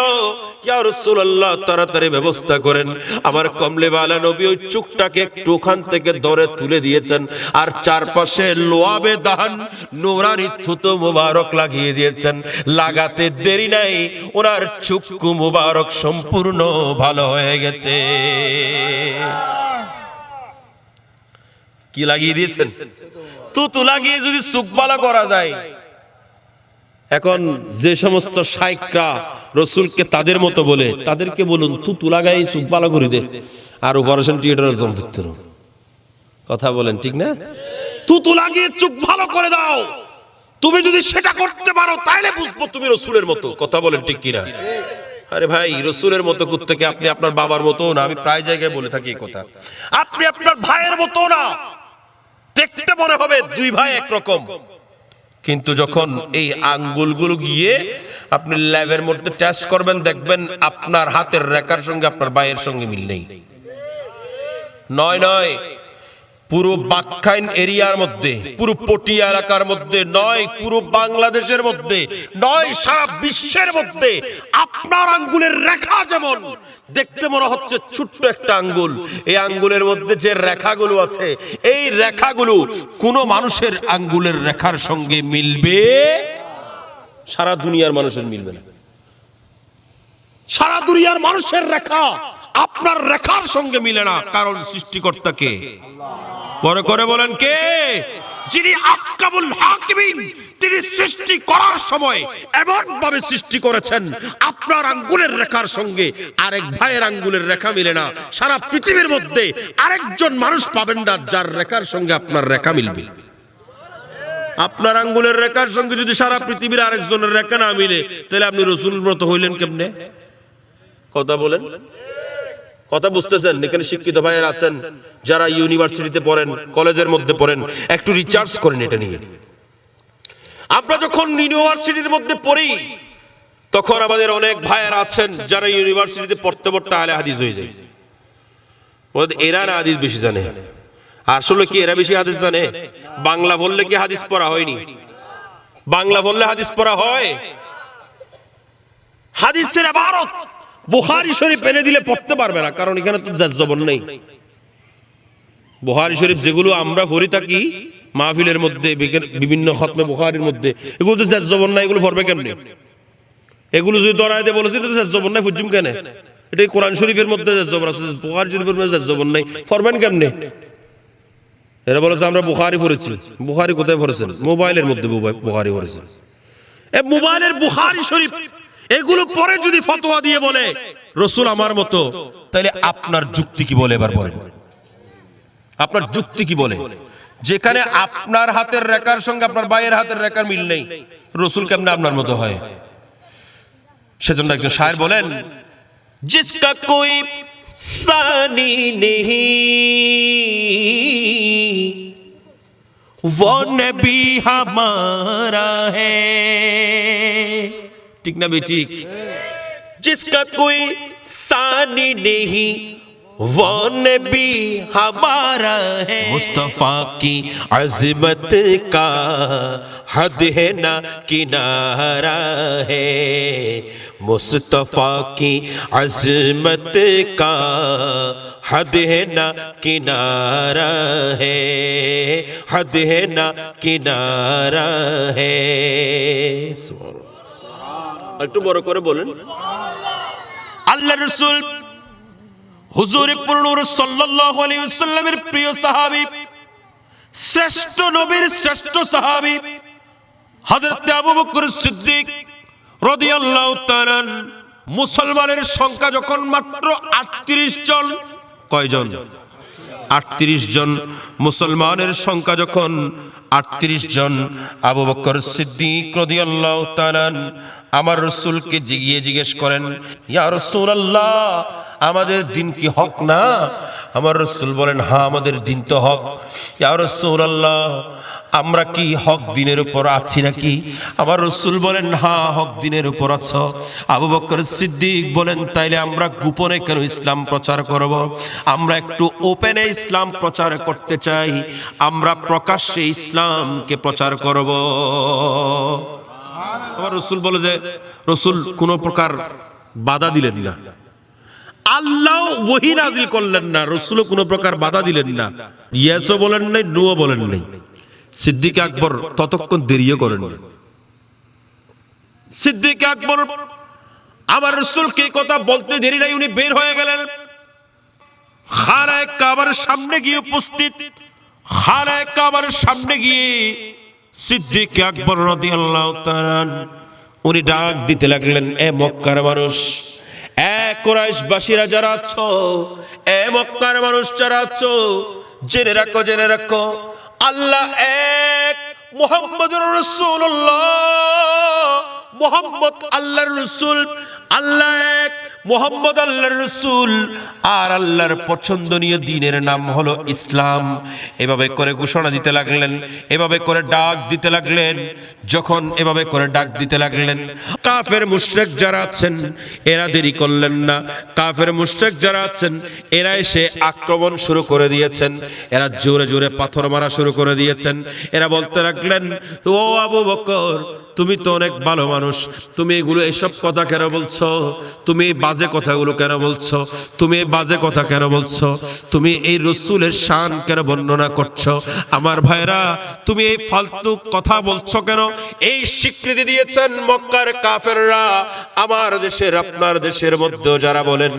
ইয়া রাসূলুল্লাহ তাড়াতাড়ি ব্যবস্থা করেন। আমার কমলিওয়ালা নবী ওই চুকটাকে একটু ওখান থেকে ধরে তুলে দিয়েছেন, আর চারপাশে লোয়াবে দাহান নূরানি থুতু মুবারক লাগিয়ে দিয়েছেন। লাগাতে দেরি নাই, ওনার চুক মুবারক সম্পূর্ণ ভালো হয়ে গেছে। কি লাগিয়ে দিয়েছেন? থুতু লাগিয়ে যদি চুক ভালো করা যায়। এখন যে সমস্ত শাইখরা রাসূলকে তাদের মতো বলে, তাদেরকে বলুন থুতু লাগাই চুক ভালো করে দে, আর অপারেশন থিয়েটারে জম ফিরতে। কথা বলেন ঠিক না? থুতু লাগিয়ে চুক ভালো করে দাও। তুমি যদি সেটা করতে পারো, তাহলে বুঝবো তুমি রাসূলের মতো। কথা বলেন ঠিক কিনা? আরে ভাই, রাসূলের মতো করতে কি আপনি আপনার বাবার মতো না? আমি প্রায় জায়গায় বলে থাকি এই কথা। আপনি আপনার ভাইয়ের মতো না, দেখতে মনে হবে দুই ভাই একরকম, কিন্তু যখন এই আঙ্গুলগুলো গিয়ে আপনি ল্যাবের মধ্যে টেস্ট করবেন, দেখবেন আপনার হাতের রেখার সঙ্গে আপনার ভাইয়ের সঙ্গে মিল নেই। নয়, পুরো বাকখাইন এরিয়ার মধ্যে, পুরো পটিয়া এলাকার মধ্যে নয়, পুরো বাংলাদেশের মধ্যে নয়, সারা বিশ্বের মধ্যে আপনার আঙ্গুলের রেখা যেমন দেখতে মনে হচ্ছে ছোট্ট একটা আঙ্গুল, এই আঙ্গুলের মধ্যে যে রেখাগুলো আছে, এই রেখাগুলো কোন মানুষের আঙ্গুলের রেখার সঙ্গে মিলবে? সারা দুনিয়ার মানুষের মিলবে না। সারা দুনিয়ার মানুষের রেখা আপনার রেখার সঙ্গে মিলে না, কারণ সৃষ্টিকর্তা কে? বড় করে বলেন কে? যিনি আহকামুল হাকিমিন, তিনি সৃষ্টি করার সময় এমন ভাবে সৃষ্টি করেছেন আপনার আঙ্গুলের রেখার সঙ্গে আরেক ভাইয়ের আঙ্গুলের রেখা মিলে না। সারা পৃথিবীর মধ্যে আরেকজন মানুষ পাবেন না যার রেখার সঙ্গে আপনার রেখা মিলবে। আপনার আঙ্গুলের রেখার সঙ্গে যদি সারা পৃথিবীর আরেকজনের রেখা না মিলে, তাহলে আপনি রাসূলের মতো হইলেন কেমনে? কথা বলেন, কথা বুঝতেছেন? এখানে শিক্ষিত ভাইয়েরা আছেন যারা ইউনিভার্সিটিতে পড়েন, কলেজের মধ্যে পড়েন, একটু রিচার্জ করেন এটা নিয়ে। আমরা যখন ইউনিভার্সিটির মধ্যে পড়ি তখন আমাদের অনেক ভাইয়েরা আছেন যারা ইউনিভার্সিটিতে পড়তে পড়তে আহলে হাদিস হয়ে যায়। এরা না হাদিস বেশি জানে। আসলে কি এরা বেশি হাদিস জানে? বাংলা বললে কি হাদিস পড়া হয়নি? বাংলা বললে হাদিস পড়া হয়? হাদিসের ইবারত বুখারী শরীফ এনে দিলে পড়তে পারবে না, কারণ এখানে তো জাজ জবর নেই। বুখারী শরীফ যেগুলো আমরা পড়ি থাকি মাহফিলের মধ্যে, বিভিন্ন খতমে বুখারীর মধ্যে, এগুলো তো জাজ জবর নাই, এগুলো পড়বে কেমনে? এগুলো যদি দরায় দিয়ে বলেছি তো জাজ জবর নাই, ফুজুম কেন? এটাই কোরআন শরীফের মধ্যে জাজ জবর আছে, বুখারী শরীফের মধ্যে জাজ জবর নাই, পড়বেন কেমনে? এরা বলেছে আমরা বুখারী পড়েছি। বুখারী কোথায় পড়েছেন? মোবাইলের মধ্যে বুখারী পড়েছেন। এই মোবাইলের বুখারী শরীফ এগুলো পরে যদি ফতোয়া দিয়ে বলে রাসূল আমার মতো, তাহলে আপনার যুক্তি কি বলে? এবার বলেন, আপনার যুক্তি কি বলে? যেখানে আপনার হাতের রেখার সঙ্গে আপনার ভাইয়ের হাতের রেখার মিল নেই, রাসূল কেমনে আপনার মতো হয়? সেজন্য একজন শায়ের বলেন, জিসকা কোই সানি নেহি वो नबी हमारा है। ठीक ना बेटी? जिसका कोई सानी नहीं वो नबी हमारा है। मुस्तफा की अज़मत का हद है ना किनारा है। मुस्तफा की अज़मत का हद है ना किनारा है, हद है ना किनारा है। একটু বড় করে বলেন। আল্লাহর রাসূল হুজুর পুরনুর সাল্লাল্লাহু আলাইহি ওয়াসাল্লামের প্রিয় সাহাবী, শ্রেষ্ঠ নবীর শ্রেষ্ঠ সাহাবী হযরত আবু বকর সিদ্দিক রাদিয়াল্লাহু তাআলা মুসলমানের সংখ্যা যখন মাত্র 38 জন, কয়জন? 38 জন। মুসলমানের সংখ্যা যখন 38 জন, আবু বকর সিদ্দিক রাদিয়াল্লাহু তাআলা আমার রাসূলকে জিজ্ঞেস করেন, ইয়া রাসূলুল্লাহ, আমাদের দিন কি হক না? আমার রাসূল বলেন, হ্যাঁ আমাদের দিন তো হক। ইয়া রাসূলুল্লাহ, আমরা কি হক দিনের উপর আছি নাকি? আমার রাসূল বলেন, হ্যাঁ হক দিনের উপর আছো। আবু বকর সিদ্দিক বলেন, তাইলে আমরা গোপনে কেন ইসলাম প্রচার করব? আমরা একটু ওপেনে ইসলাম প্রচার করতে চাই, আমরা প্রকাশ্যে ইসলামকে প্রচার করব। আমার রাসূল বলে যে, রাসূল কোন প্রকার বাধা দিলেন না, আল্লাহ ওহী নাযিল করলেন না, রাসূল কোন প্রকার বাধা দিলেন না, ইয়েসও বলেন নাই, নুও বলেন নাই। সিদ্দিক আকবর ততক্ষণ দেরিও করেন। সিদ্দিক আকবর আমার রাসূলকে কথা বলতে দেরি নাই, উনি বের হয়ে গেলেন। খানায়ে কাবার সামনে গিয়ে উপস্থিত। খানায়ে কাবার সামনে গিয়ে সিদ্দিক আকবর রাদিয়াল্লাহু তাআলা উনি ডাক দিতে লাগলেন, এ মক্কার মানুষ, এ কুরাইশবাসীরা যারা আছো, এ মক্কার মানুষ যারা আছো, জেনে রাখো, জেনে রাখো, আল্লাহ এক, মুহাম্মদুর রাসূলুল্লাহ, মুহাম্মদ আল্লাহর রাসূল, আল্লাহ এক, মুহাম্মদ আল্লাহর রাসূল, আর আল্লাহর পছন্দনীয় দ্বীনের নাম হলো ইসলাম। এভাবে করে ঘোষণা দিতে লাগলেন, এভাবে করে ডাক দিতে লাগলেন। যখন এভাবে করে ডাক দিতে লাগলেন, কাফের মুশরিক যারা আছেন এরা দেরি করলেন না। কাফের মুশরিক যারা আছেন এরা এসে আক্রমণ শুরু করে দিয়েছেন, এরা জোরে জোরে পাথর মারা শুরু করে দিয়েছেন। এরা বলতে লাগলেন, ও আবু বকর, তুমি তো অনেক ভালো মানুষ, তুমি এগুলো এসব কথা কেন বলছো? তুমি এই বাজে কথাগুলো কেন বলছো? তুমি এই বাজে কথা কেন বলছো? তুমি এই রাসূলের শান কেন বর্ণনা করছো? আমার ভাইরা, তুমি এই ফালতু কথা বলছো কেন? এই স্বীকৃতি দিয়েছেন মক্কার কাফেররা। আমার দেশের, আপনার দেশের মধ্যেও যারা বলেন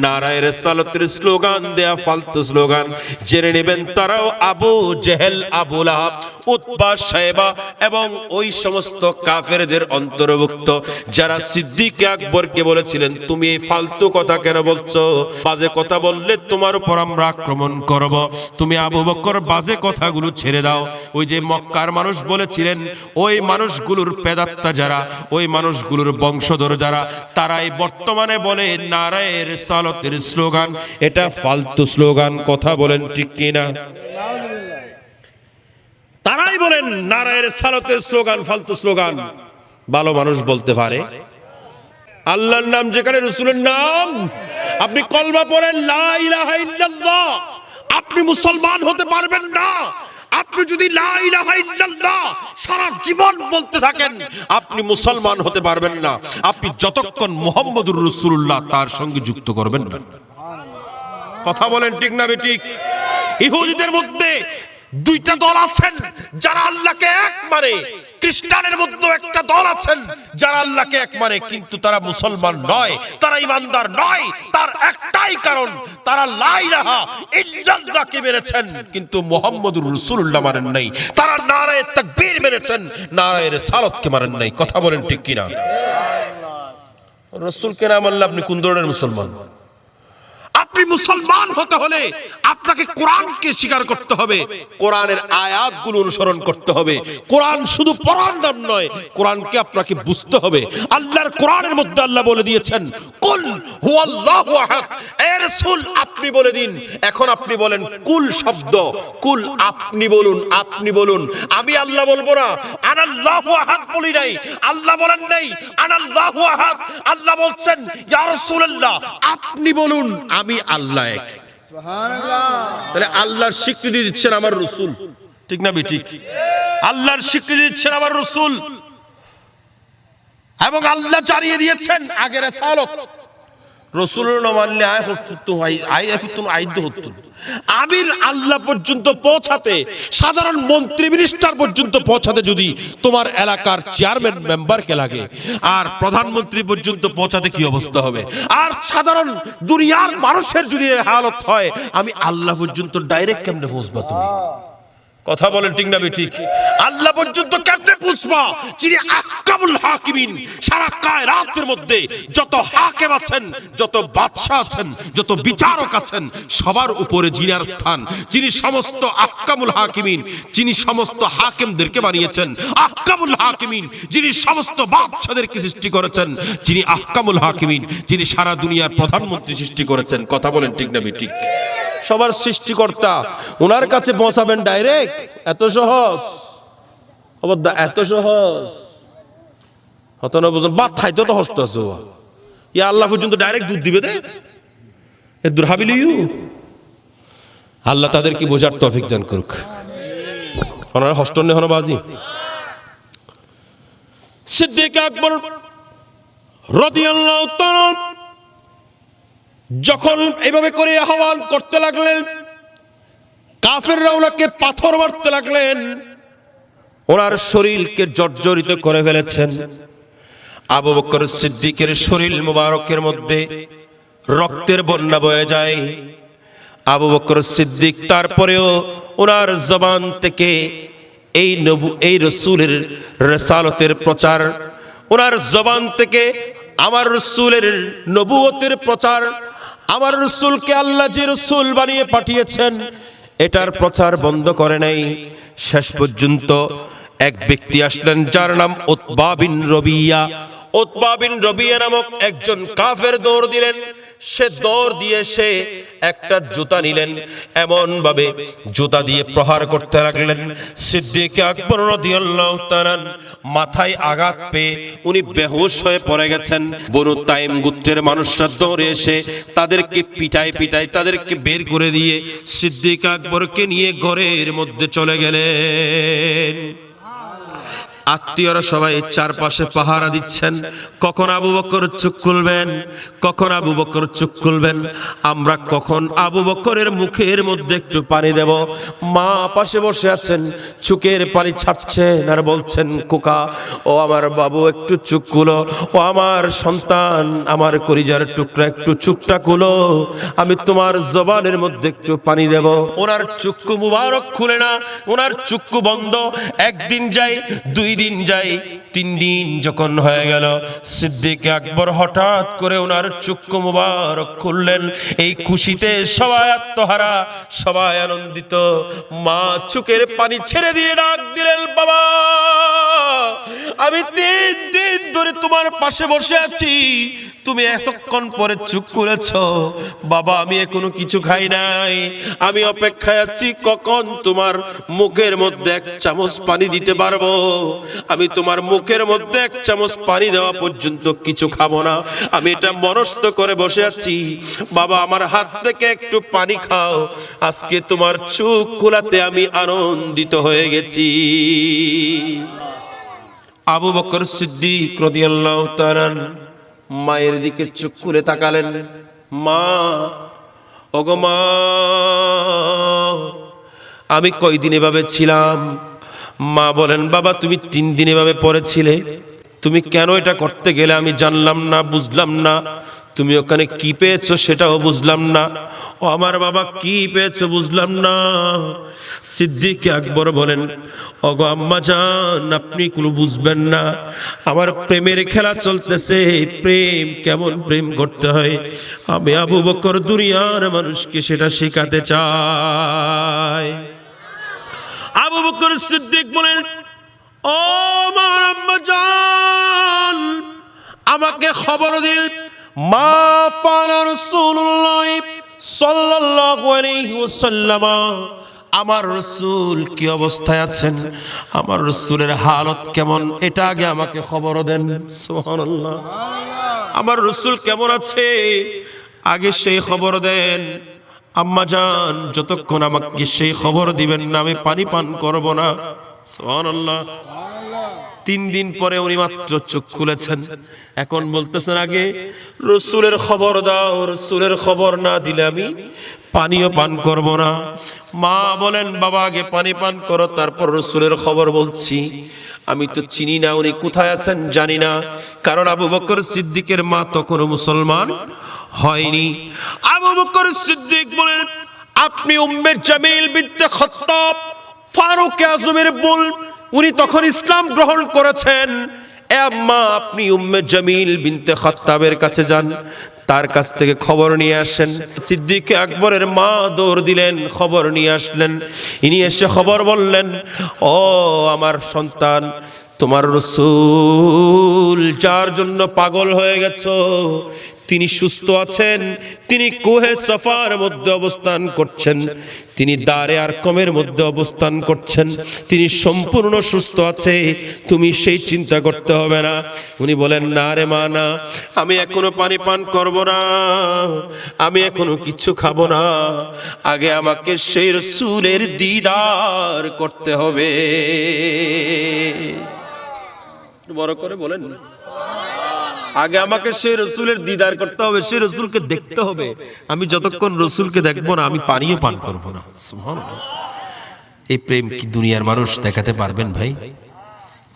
নারায়ে রিসালাতের স্লোগান দেয়া ফালতু স্লোগান, জেনে নেবেন তারাও আবু জেহেল, আবু লাহাব, উতবা সাহেবা এবং ওই সমস্ত কাফেরদের অন্তর্ভুক্ত যারা সিদ্দিক আকবরকে বলেছিলেন তুমি এই ফালতু কথা কেন বলছো, বাজে কথা বললে তোমার উপর আমরা আক্রমণ করব, তুমি আবু বকর বাজে কথাগুলো ছেড়ে দাও। ওই যে মক্কার মানুষ বলেছিলেন, ওই মানুষগুলোর পেদাত্তা যারা, ওই মানুষগুলোর বংশধর যারা, তারাই বর্তমানে বলে নারায়ে রিসালাতের স্লোগান এটা ফালতু স্লোগান। কথা বলেন ঠিক কিনা? তারাই বলেন নারায়ে রিসালাতের স্লোগান ফালতু স্লোগান। ভালো মানুষ বলতে পারে আল্লাহর নাম যেখানে রাসূলের নাম, আপনি কলমা পড়েন লা ইলাহা ইল্লাল্লাহ, আপনি মুসলমান হতে পারবেন না। আপনি যদি লা ইলাহা ইল্লাল্লাহ সারা জীবন বলতে থাকেন আপনি মুসলমান হতে পারবেন না, আপনি যতক্ষণ মুহাম্মদুর রাসূলুল্লাহ তার সঙ্গে যুক্ত করবেন না। কথা বলেন ঠিক না বেঠিক? ইহুদিদের মধ্যে দুইটা দল আছেন যারা আল্লাহকে এক মানে, খ্রিস্টানের মধ্যে একটা দল আছেন যারা আল্লাহকে এক মানে, কিন্তু তারা মুসলমান নয়, তারা ইমানদার নয়। তার একটাই কারণ, তারা লা ইলাহা ইল্লাল্লাহকে মেনেছেন কিন্তু মুহাম্মদুর রাসূলুল্লাহ মানেন নাই। তারা নারায়ে তাকবীর মেনেছেন, নারায়ে রিসালাতকে মানেন নাই। কথা বলেন ঠিক কিনা? রাসূলকে না মানলে আপনি কোন ধরনের মুসলমান? আপনি মুসলমান হতে হলে আপনাকে কোরআনকে স্বীকার করতে হবে, কোরআনের আয়াতগুলো অনুসরণ করতে হবে। কোরআন শুধু পড়ার নাম নয়, কোরআনকে আপনাকে বুঝতে হবে। আল্লাহর কোরআনের মধ্যে আল্লাহ বলে দিয়েছেন কুল হুয়াল্লাহু আহাদ। এ রাসূল আপনি বলে দিন। এখন আপনি বলেন কুল শব্দ, কুল আপনি বলুন, আপনি বলুন। আমি আল্লাহ বলবো না, আনাল্লাহু আহাদ বলি নাই। আল্লাহ বলেন নাই আনাল্লাহু আহাদ, আল্লাহ বলছেন ইয়া রাসূলুল্লাহ আপনি বলুন আমি আল্লাহ এক। সুবহানাল্লাহ। তাহলে আল্লাহর স্বীকৃতি দিচ্ছেন আমার রাসূল, ঠিক না বেঠিক? আল্লাহর স্বীকৃতি দিচ্ছেন আমার রাসূল, এবং আল্লাহ জানিয়ে দিয়েছেন আগে রিসালাত। রাসূলের না মানলে আমির আল্লাহ পর্যন্ত পৌঁছাতে, সাধারণ মন্ত্রী মিনিস্টার পর্যন্ত পৌঁছাতে যদি তোমার এলাকার চেয়ারম্যান মেম্বারকে লাগে, আর প্রধানমন্ত্রী পর্যন্ত পৌঁছাতে কি অবস্থা হবে? আর সাধারণ দুনিয়ার মানুষের যদি হালত হয়, আমি আল্লাহ পর্যন্ত ডাইরেক্ট কেমনে পৌঁছবা তুমি? কথা বলেন ঠিক না বেঠিক? আল্লাহ পর্যন্ত কেমনে পৌঁছবা যিনি আহকামুল হাকিমিন? সারা কায়নাতের মধ্যে যত হাকিম আছেন, যত বাদশা আছেন, যত বিচারক আছেন, সবার উপরে যিনার স্থান, যিনি সমস্ত আহকামুল হাকিমিন, যিনি সমস্ত হাকিমদেরকে বানিয়েছেন, আহকামুল হাকিমিন যিনি সমস্ত বাদশাদেরকে সৃষ্টি করেছেন, যিনি আহকামুল হাকিমিন যিনি সারা দুনিয়ার প্রধানমন্ত্রী সৃষ্টি করেছেন। কথা বলেন ঠিক না বেঠিক? সবার সৃষ্টিকর্তা, ওনার কাছে পৌঁছাবেন ডাইরেক্ট? এত সহজ? এত সহজ হতো না। বুঝুন বাদ খাইতে তো হস্ত আছে, ইয়া আল্লাহ পর্যন্ত ডাইরেক্ট দুধ দিবে দে এ দূর হাবিলিউ। আল্লাহ তাদেরকে বোঝার তৌফিক দান করুক। ওনারা হস্ত নেই হনো বাজি। সিদ্দিক আকবর রাদিয়াল্লাহু তাআলা যখন এভাবে করে আহ্বান করতে লাগলেন, কাফেররা ওনাকে পাথর মারতে লাগলেন, ওনার শরীরকে জর্জরিত করে ফেলেছেন। আবু বকর সিদ্দিকের শরীর মুবারকের মধ্যে রক্তের বন্যা বয়ে যায়। আবু বকর সিদ্দিক তারপরেও ওনার জবান থেকে এই রাসূলের রিসালাতের প্রচার, ওনার জবান থেকে আমার রাসূলের নবুয়তের প্রচার, আমার রাসূলকে আল্লাহ যে রাসূল বানিয়ে পাঠিয়েছেন এটার প্রচার বন্ধ করে নাই। শেষ পর্যন্ত এক ব্যক্তি আসলেন যার নাম উতবা বিন রবিয়া। উতবা বিন রবিয়া নামক একজন কাফের দৌড় দিলেন। সে দৌড় দিয়ে সে একটা জুতা নিলেন, এমন ভাবে জুতা দিয়ে প্রহার করতে লাগলেন। সিদ্দিক আকবর রাদিয়াল্লাহু তাআলা মাথায় আঘাত পেয়ে উনি বেহুশ হয়ে পড়ে গেছেন। বনু তাইম গোত্রের মানুষরা দৌড়ে এসে তাদেরকে পিটায় তাদেরকে বের করে দিয়ে সিদ্দিক আকবরকে নিয়ে ঘরের মধ্যে চলে গেলেন। আত্মীয়রা সবাই চারপাশে পাহারা দিচ্ছেন, কখন আবু বকর চোখ খুলবেন, কখন আবু বকর চোখ খুলবেন, আমরা কখন আবু বকরের মুখের মধ্যে একটু পানি দেব। মা পাশে বসে আছেন, চোখের পানি ছাড়ছেন আর বলছেন, খোকা ও আমার বাবু একটু চোখ খুলো, ও আমার সন্তান, আমার কলিজার টুকরা একটু চোখটা খুলো, আমি তোমার জবানের মধ্যে একটু পানি দেব। ওনার চক্ষু মুবারক খুলে না, ওনার চক্ষু বন্ধ। একদিন যায়, 2 দিন যায়, 3 দিন যখন হয়ে গেল, সিদ্দিক আকবর হঠাৎ করে ওনার চক্ষু মুবারক খুললেন। এই খুশিতে সবাই আত্মহারা, সবাই আনন্দিত। মা চোখের পানি ছেড়ে দিয়ে ডাক দিলেন, বাবা আমি 3 দিন ধরে তোমার পাশে বসে আছি, তুমি এতক্ষণ পরে চুপ করেছ। বাবা আমি এখনো কিছু খাই নাই, আমি অপেক্ষায় আছি কখন তোমার মুখের মধ্যে 1 চামচ পানি দিতে পারবো। আমি তোমার মুখের মধ্যে 1 চামচ পানি দেওয়া পর্যন্ত কিছু খাবো না, আমি এটা মনস্থ করে বসে আছি। বাবা আমার হাত থেকে একটু পানি খাও, আজকে তোমার চোখ খোলাতে আমি আনন্দিত হয়ে গেছি। আবু বকর সিদ্দিক রাদিয়াল্লাহু তাআলা মায়ের দিকে চোখ করে তাকালেন। মা, ওগো মা, আমি কয়দিন এভাবে ছিলাম? মা বলেন, বাবা তুমি 3 দিন এভাবে পড়েছিলে, তুমি কেন এটা করতে গেলে আমি জানলাম না, বুঝলাম না। তুমি ওখানে কি পেয়েছো সেটাও বুঝলাম না। ও আমার বাবা কি পেয়েছো বুঝলাম না। সিদ্দিক আকবর বলেন, ওগো আম্মা জান, আপনি কোনো বুঝবেন না, আমার প্রেমের খেলা চলতেছে। প্রেম কেমন প্রেম করতে হয়, আমি আবু বকর দুনিয়ার মানুষকে সেটা শেখাতে চাই। আবু বকর সিদ্দিক বলেন, ও আমার আম্মা জান, আমাকে খবর দিন, মা ফাআলা রাসূলুল্লাহ সাল্লাল্লাহু আলাইহি ওয়াসাল্লাম, আমার রাসূল কি অবস্থায় আছেন, আমার রাসূলের হালত কেমন, এটা আগে আমাকে খবর দেন। সুবহানাল্লাহ, আমার রাসূল কেমন আছে আগে সেই খবর দেন। আম্মা জান, যতক্ষণ আমাকে সেই খবর দিবেন না আমি পানি পান করব না। সুবহানাল্লাহ। 3 দিন পরে উনি মাত্র চোখ খুলেছেন, এখন বলতেছেন আগে রাসূলের খবর দাও, রাসূলের খবর না দিলে আমি পানিও পান করব না। মা বলেন, বাবা আগে পানি পান করো, তারপর রাসূলের খবর বলছি। আমি তো চিনি না উনি কোথায় আছেন, জানি না, কারণ আবু বকর সিদ্দিকের মা তখনও মুসলমান হয়নি। আবু বকর সিদ্দিক বলেন, আপনি উম্মে জামিল বিনতে খাত্তাব ফারুক আজমের বোন, উনি তখন ইসলাম গ্রহণ করেছেন। এ আম্মা, আপনি উম্মে জামিল বিনতে খাত্তাবের কাছে যান, তার কাছ থেকে খবর নিয়ে আসেন। সিদ্দিক আকবরের মা দৌড় দিলেন, খবর নিয়ে আসলেন। ইনি এসে খবর বললেন, ও আমার সন্তান, তোমার রাসূল যার জন্য পাগল হয়ে গেছো তিনি সুস্থ আছেন, তিনি কোহে সাফার মধ্যে অবস্থান করছেন, তিনি দারে আরকমের মধ্যে অবস্থান করছেন, তিনি সম্পূর্ণ সুস্থ আছে, তুমি সেই চিন্তা করতে হবে না। উনি বলেন, না রে মা, না, আমি এখনো পানি পান করব না, আমি এখনো কিছু খাবো না, আগে আমাকে সেই রাসূলের দিদার করতে হবে। বড় করে বলেন, আগে আমাকে সেই রাসূলের দিদার করতে হবে, সেই রাসূলকে দেখতে হবে। আমি যতক্ষণ রাসূলকে দেখবো না আমি পানিও পান করব না। সুবহানাল্লাহ। এই প্রেম কি দুনিয়ার মানুষ দেখাতে পারবেন ভাই?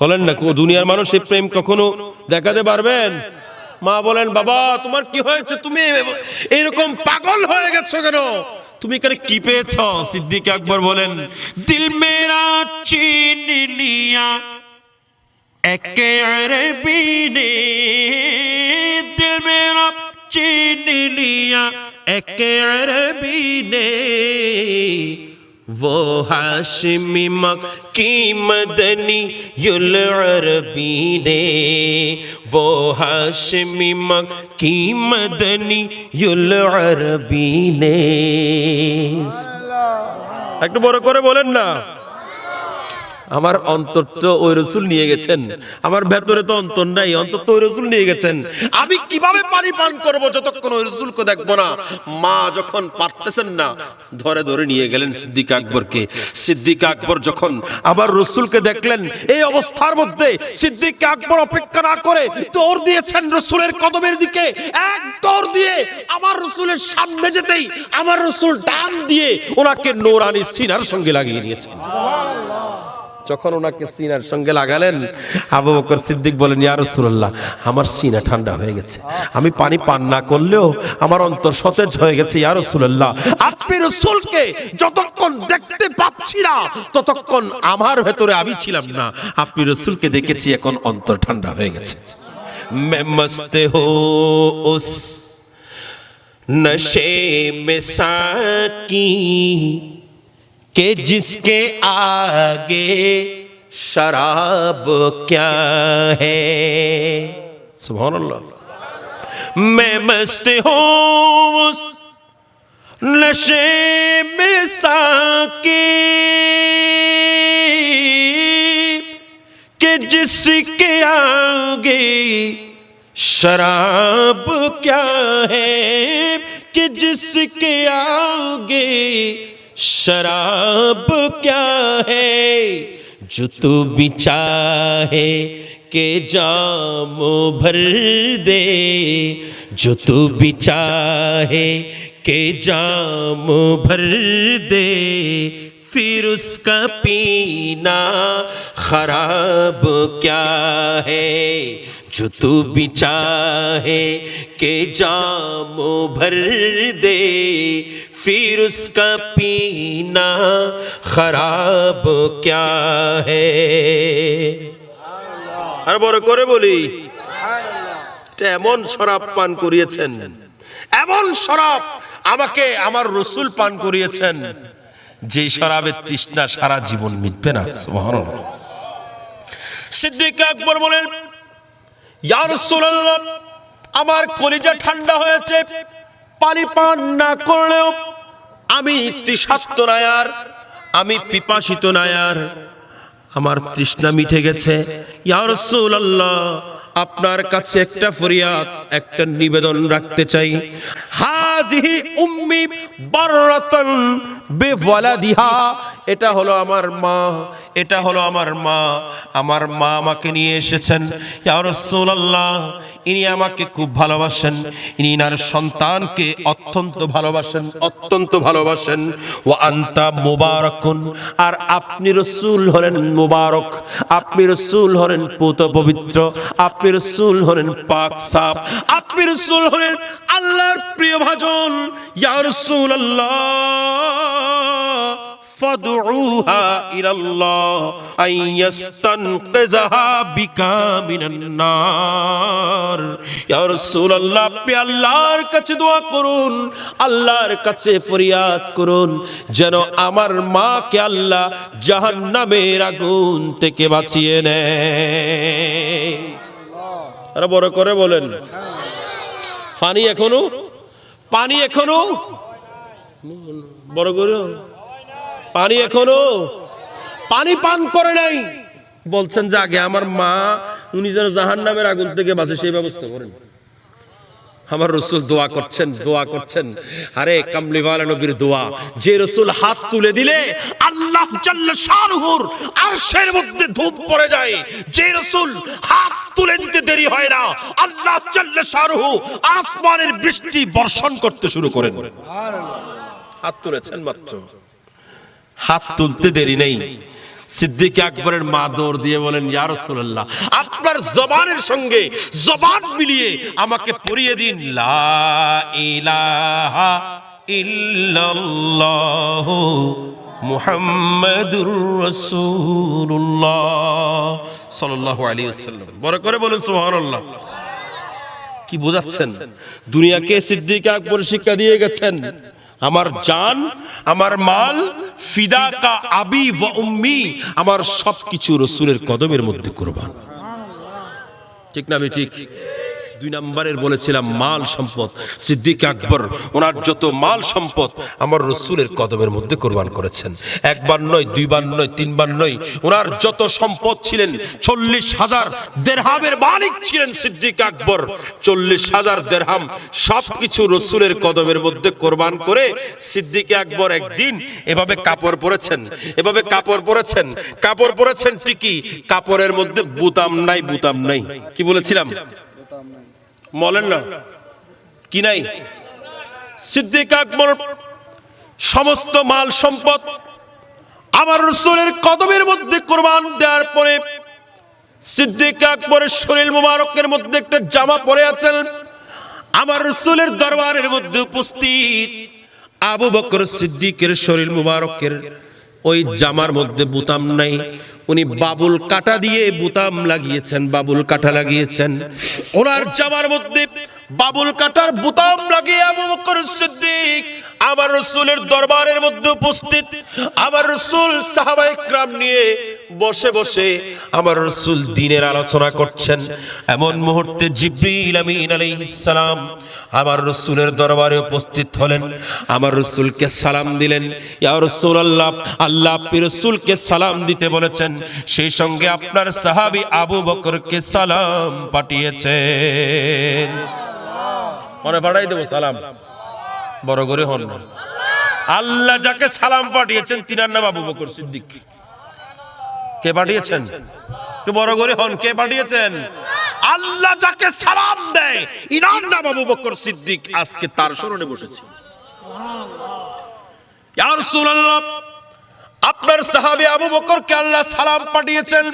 বলেন না, দুনিয়ার মানুষ এই প্রেম কখনো দেখাতে পারবেন? মা বলেন, বাবা তোমার কি হয়েছে, তুমি এরকম পাগল হয়ে গেছো কেন, তুমি এখানে কি পেয়েছো? সিদ্দিক আকবর বলেন, দিল মেরা চিন লিয়া একে আরবি ने दिल मेरा चीन लिया एके अरबी ने वो हाशिमी मक्की मदनी युल अरबी ने वो हाशिमी मक्की मदनी युल अरबी ने। একটু বড় করে বলেন না। আমার অন্তর তো ওই রাসূল নিয়ে গেছেন, আমার ভেতরে তো অন্তর নাই, অন্তর তো ওই রাসূল নিয়ে গেছেন। আমি কিভাবে পানি পান করব যতক্ষণ ওই রাসূলকে দেখব না? মা যখন পারতেছেন না, ধরে ধরে নিয়ে গেলেন সিদ্দিক আকবরকে। সিদ্দিক আকবর যখন আবার রাসূলকে দেখলেন এই অবস্থার মধ্যে, সিদ্দিক আকবর অপেক্ষা না করে দৌড় দিয়েছেন রাসূলের কদমের দিকে। এক দৌড় দিয়ে আমার রাসূলের সামনে যেতেই আমার রাসূল ডান দিয়ে ওনাকে নূরানি সিনার সঙ্গে লাগিয়ে দিয়েছেন। যখন ওনাকে সিনার সঙ্গে লাগালেন, আবু বকর সিদ্দিক বলেন, ইয়া রাসূলুল্লাহ, আমার সিনা ঠান্ডা হয়ে গেছে, আমি পানি পান না করলেও আমার অন্তর সতেজ হয়ে গেছে। ইয়া রাসূলুল্লাহ, আপনি রাসূলকে যতক্ষণ দেখতে পাচ্ছি না ততক্ষণ আমার ভেতরে আমি ছিলাম না, আপনি রাসূলকে দেখেছি, এখন অন্তর ঠান্ডা হয়ে গেছে। मैं मस्त हो उस नशे में साकी के जिसके आगे शराब क्या है। सुभान अल्लाह। मैं मस्त हूँ उस नशे में साकी के जिसके आगे शराब क्या है, कि जिसके आगे शराब क्या है। जो तू भी चाहे के जाम भर दे, जो तू भी चाहे के जाम भर दे, फिर उसका पीना खराब क्या है। जो तू भी चाहे के जाम भर दे, फिर उसका पीना खराब क्या है। আর বড় করে বলি, এমন শরাব পান করিয়েছেন, এমন শরাব আমাকে আমার রাসূল পান করিয়েছেন, যে শরাবের তৃষ্ণা সারা জীবন মিটবে না। সুবহানাল্লাহ। সিদ্দিক আকবর বলেন, ইয়া রাসূলুল্লাহ, আমার কলিজা ঠান্ডা হয়েছে, পানি পান না করলেও আমি তৃষার্ত না আর, আমি পিপাসিত না আর, আমার তৃষ্ণা মিটে গেছে। ইয়া রাসূলুল্লাহ, আপনার কাছে একটা ফরিয়াদ, একটা নিবেদন রাখতে চাই। হাজিহি উম্মি বাররাতান বিওয়ালাদিহা, এটা হলো আমার মা, এটা হলো আমার মা, আমার মা আমাকে নিয়ে এসেছেন। ইয়া রাসূলুল্লাহ, ইনি আমাকে খুব ভালোবাসেন, ইনি ইনার সন্তানকে অত্যন্ত ভালোবাসেন, অত্যন্ত ভালোবাসেন। ওয়া আনতা মুবারাকুন, আর আপনি রাসূল হলেন মুবারক, আপনি রাসূল হলেন পুত পবিত্র, আপনি রাসূল হলেন পাক সাফ, আপনি রাসূল হলেন আল্লাহর প্রিয় ভাজন। ইয়া রাসূলুল্লাহ, ফাদউহা ইলাল্লাহ আইয়াস্তানকিযাহা বিকা মিনান নার। ইয়া রাসূলুল্লাহ, আপনি আল্লাহর কাছে দোয়া করুন, আল্লাহর কাছে ফরিয়াদ করুন, যেন আমার মাকে আল্লাহ জাহান্নামের আগুন থেকে বাঁচিয়ে নেয়। আরে বড় করে বলেন, পানি এখনো, পানি এখনো, বড় করে, পানি এখনো পানি পান করে নাই। বলছেন যে আগে আমার মা উনি যেন জাহান্নামের আগুন থেকে বাঁচে সেই ব্যবস্থা করেন। আমার রাসূল দোয়া করছেন, দোয়া করছেন। আরে কামলিওয়ালা নবীর দোয়া, যে রাসূল হাত তুলে দিলে আল্লাহ জাল্লা শানুহুর আরশের মধ্যে ধূপ পড়ে যায়, যে রাসূল হাত তুলে দিতে দেরি হয় না, আল্লাহ জাল্লা শানুহু আসমানের বৃষ্টি বর্ষণ করতে শুরু করেন। হাত তুলেছেন মাত্র, হাত তুলতে দেরি নেই। সিদ্দিক আকবরের মা দৌড় দিয়ে বলেন, ইয়া রাসূলুল্লাহ, আপনার জবানের সঙ্গে জবান মিলিয়ে আমাকে পড়িয়ে দিন লা ইলাহা ইল্লাল্লাহ মুহাম্মাদুর রাসূলুল্লাহ সাল্লাল্লাহু আলাইহি ওয়াসাল্লাম। বড় করে বলেন সুবহানাল্লাহ। কি বোঝাচ্ছেন? দুনিয়াকে সিদ্দিক আকবর শিক্ষা দিয়ে গেছেন, আমার জান, আমার মাল, ফিদাকা আবি ওয়া উম্মি, আমার সবকিছু রাসূলের কদমের মধ্যে কুরবান। ঠিক না? আমি ঠিক? দুই নম্বরের বলেছিলাম মাল সম্পদ। সিদ্দিক আকবর ওনার যত মাল সম্পদ আমার রাসূলের কদমের মধ্যে কোরবান করেছেন। একবার নয়, দুইবার নয়, তিনবার নয়, ওনার যত সম্পদ ছিলেন 40,000 দিরহামের মালিক ছিলেন সিদ্দিক আকবর। 40,000 দিরহাম সবকিছু রাসূলের কদমের মধ্যে কোরবান করে সিদ্দিক আকবর একদিন এভাবে কাপড় পরেছেন, এভাবে কাপড় পরেছেন, কাপড় পরেছেন ঠিকই, কাপড়ের মধ্যে বুতাম নাই, বুতাম নাই। কি বলেছিলাম? বলেন না, কি নাই? সিদ্দিক আকবর সমস্ত মাল সম্পদ আমার রাসূলের কদমের মধ্যে কুরবান দেওয়ার পরে সিদ্দিক আকবরের শরীর মুবারকের মধ্যে একটা জামা পরে আছেন। আমার রাসূলের দরবারের মধ্যে উপস্থিত আবু বকর সিদ্দিকের শরীর মুবারকের ওই জামার মধ্যে বুতাম নাই, উনি বাবুল কাটা দিয়ে বুতাম লাগিয়েছেন, বাবুল কাটা লাগিয়েছেন। ওনার জামার মধ্যে বাবুল কাটার বুতাম লাগিয়ে আবু বকর সিদ্দিক আমার রাসূলের দরবারের মধ্যে উপস্থিত। আমার রাসূল সাহাবায়ে কেরাম নিয়ে বসে বসে আমার রাসূল দ্বীনের আলোচনা করছেন। এমন মুহূর্তে জিবরিল আমিন আলাইহিস সালাম আমার রাসূলের দরবারে উপস্থিত হলেন। আমার রাসূলকে সালাম দিলেন। ইয়া রাসূলুল্লাহ, আল্লাহ আপনি রাসূলকে সালাম দিতে বলেছেন, সেই সঙ্গে আপনার সাহাবী আবু বকরকে সালাম পাঠিয়েছেন। মনে পাঠাই দেব সালাম, বড় করে হন না। আল্লাহ যাকে সালাম পাঠিয়েছেন তিনার নাম আবু বকর সিদ্দিক। কে পাঠিয়েছেন? একটু বড় করে হন, কে পাঠিয়েছেন? আল্লাহ যাকে সালাম দেয় ইনার নাম আবু বকর সিদ্দিক। আজকে তার স্মরণে বসেছি। ইয়া রাসূলুল্লাহ, আপনার সাহাবী আবু বকরকে আল্লাহ সালাম পাঠিয়েছেন।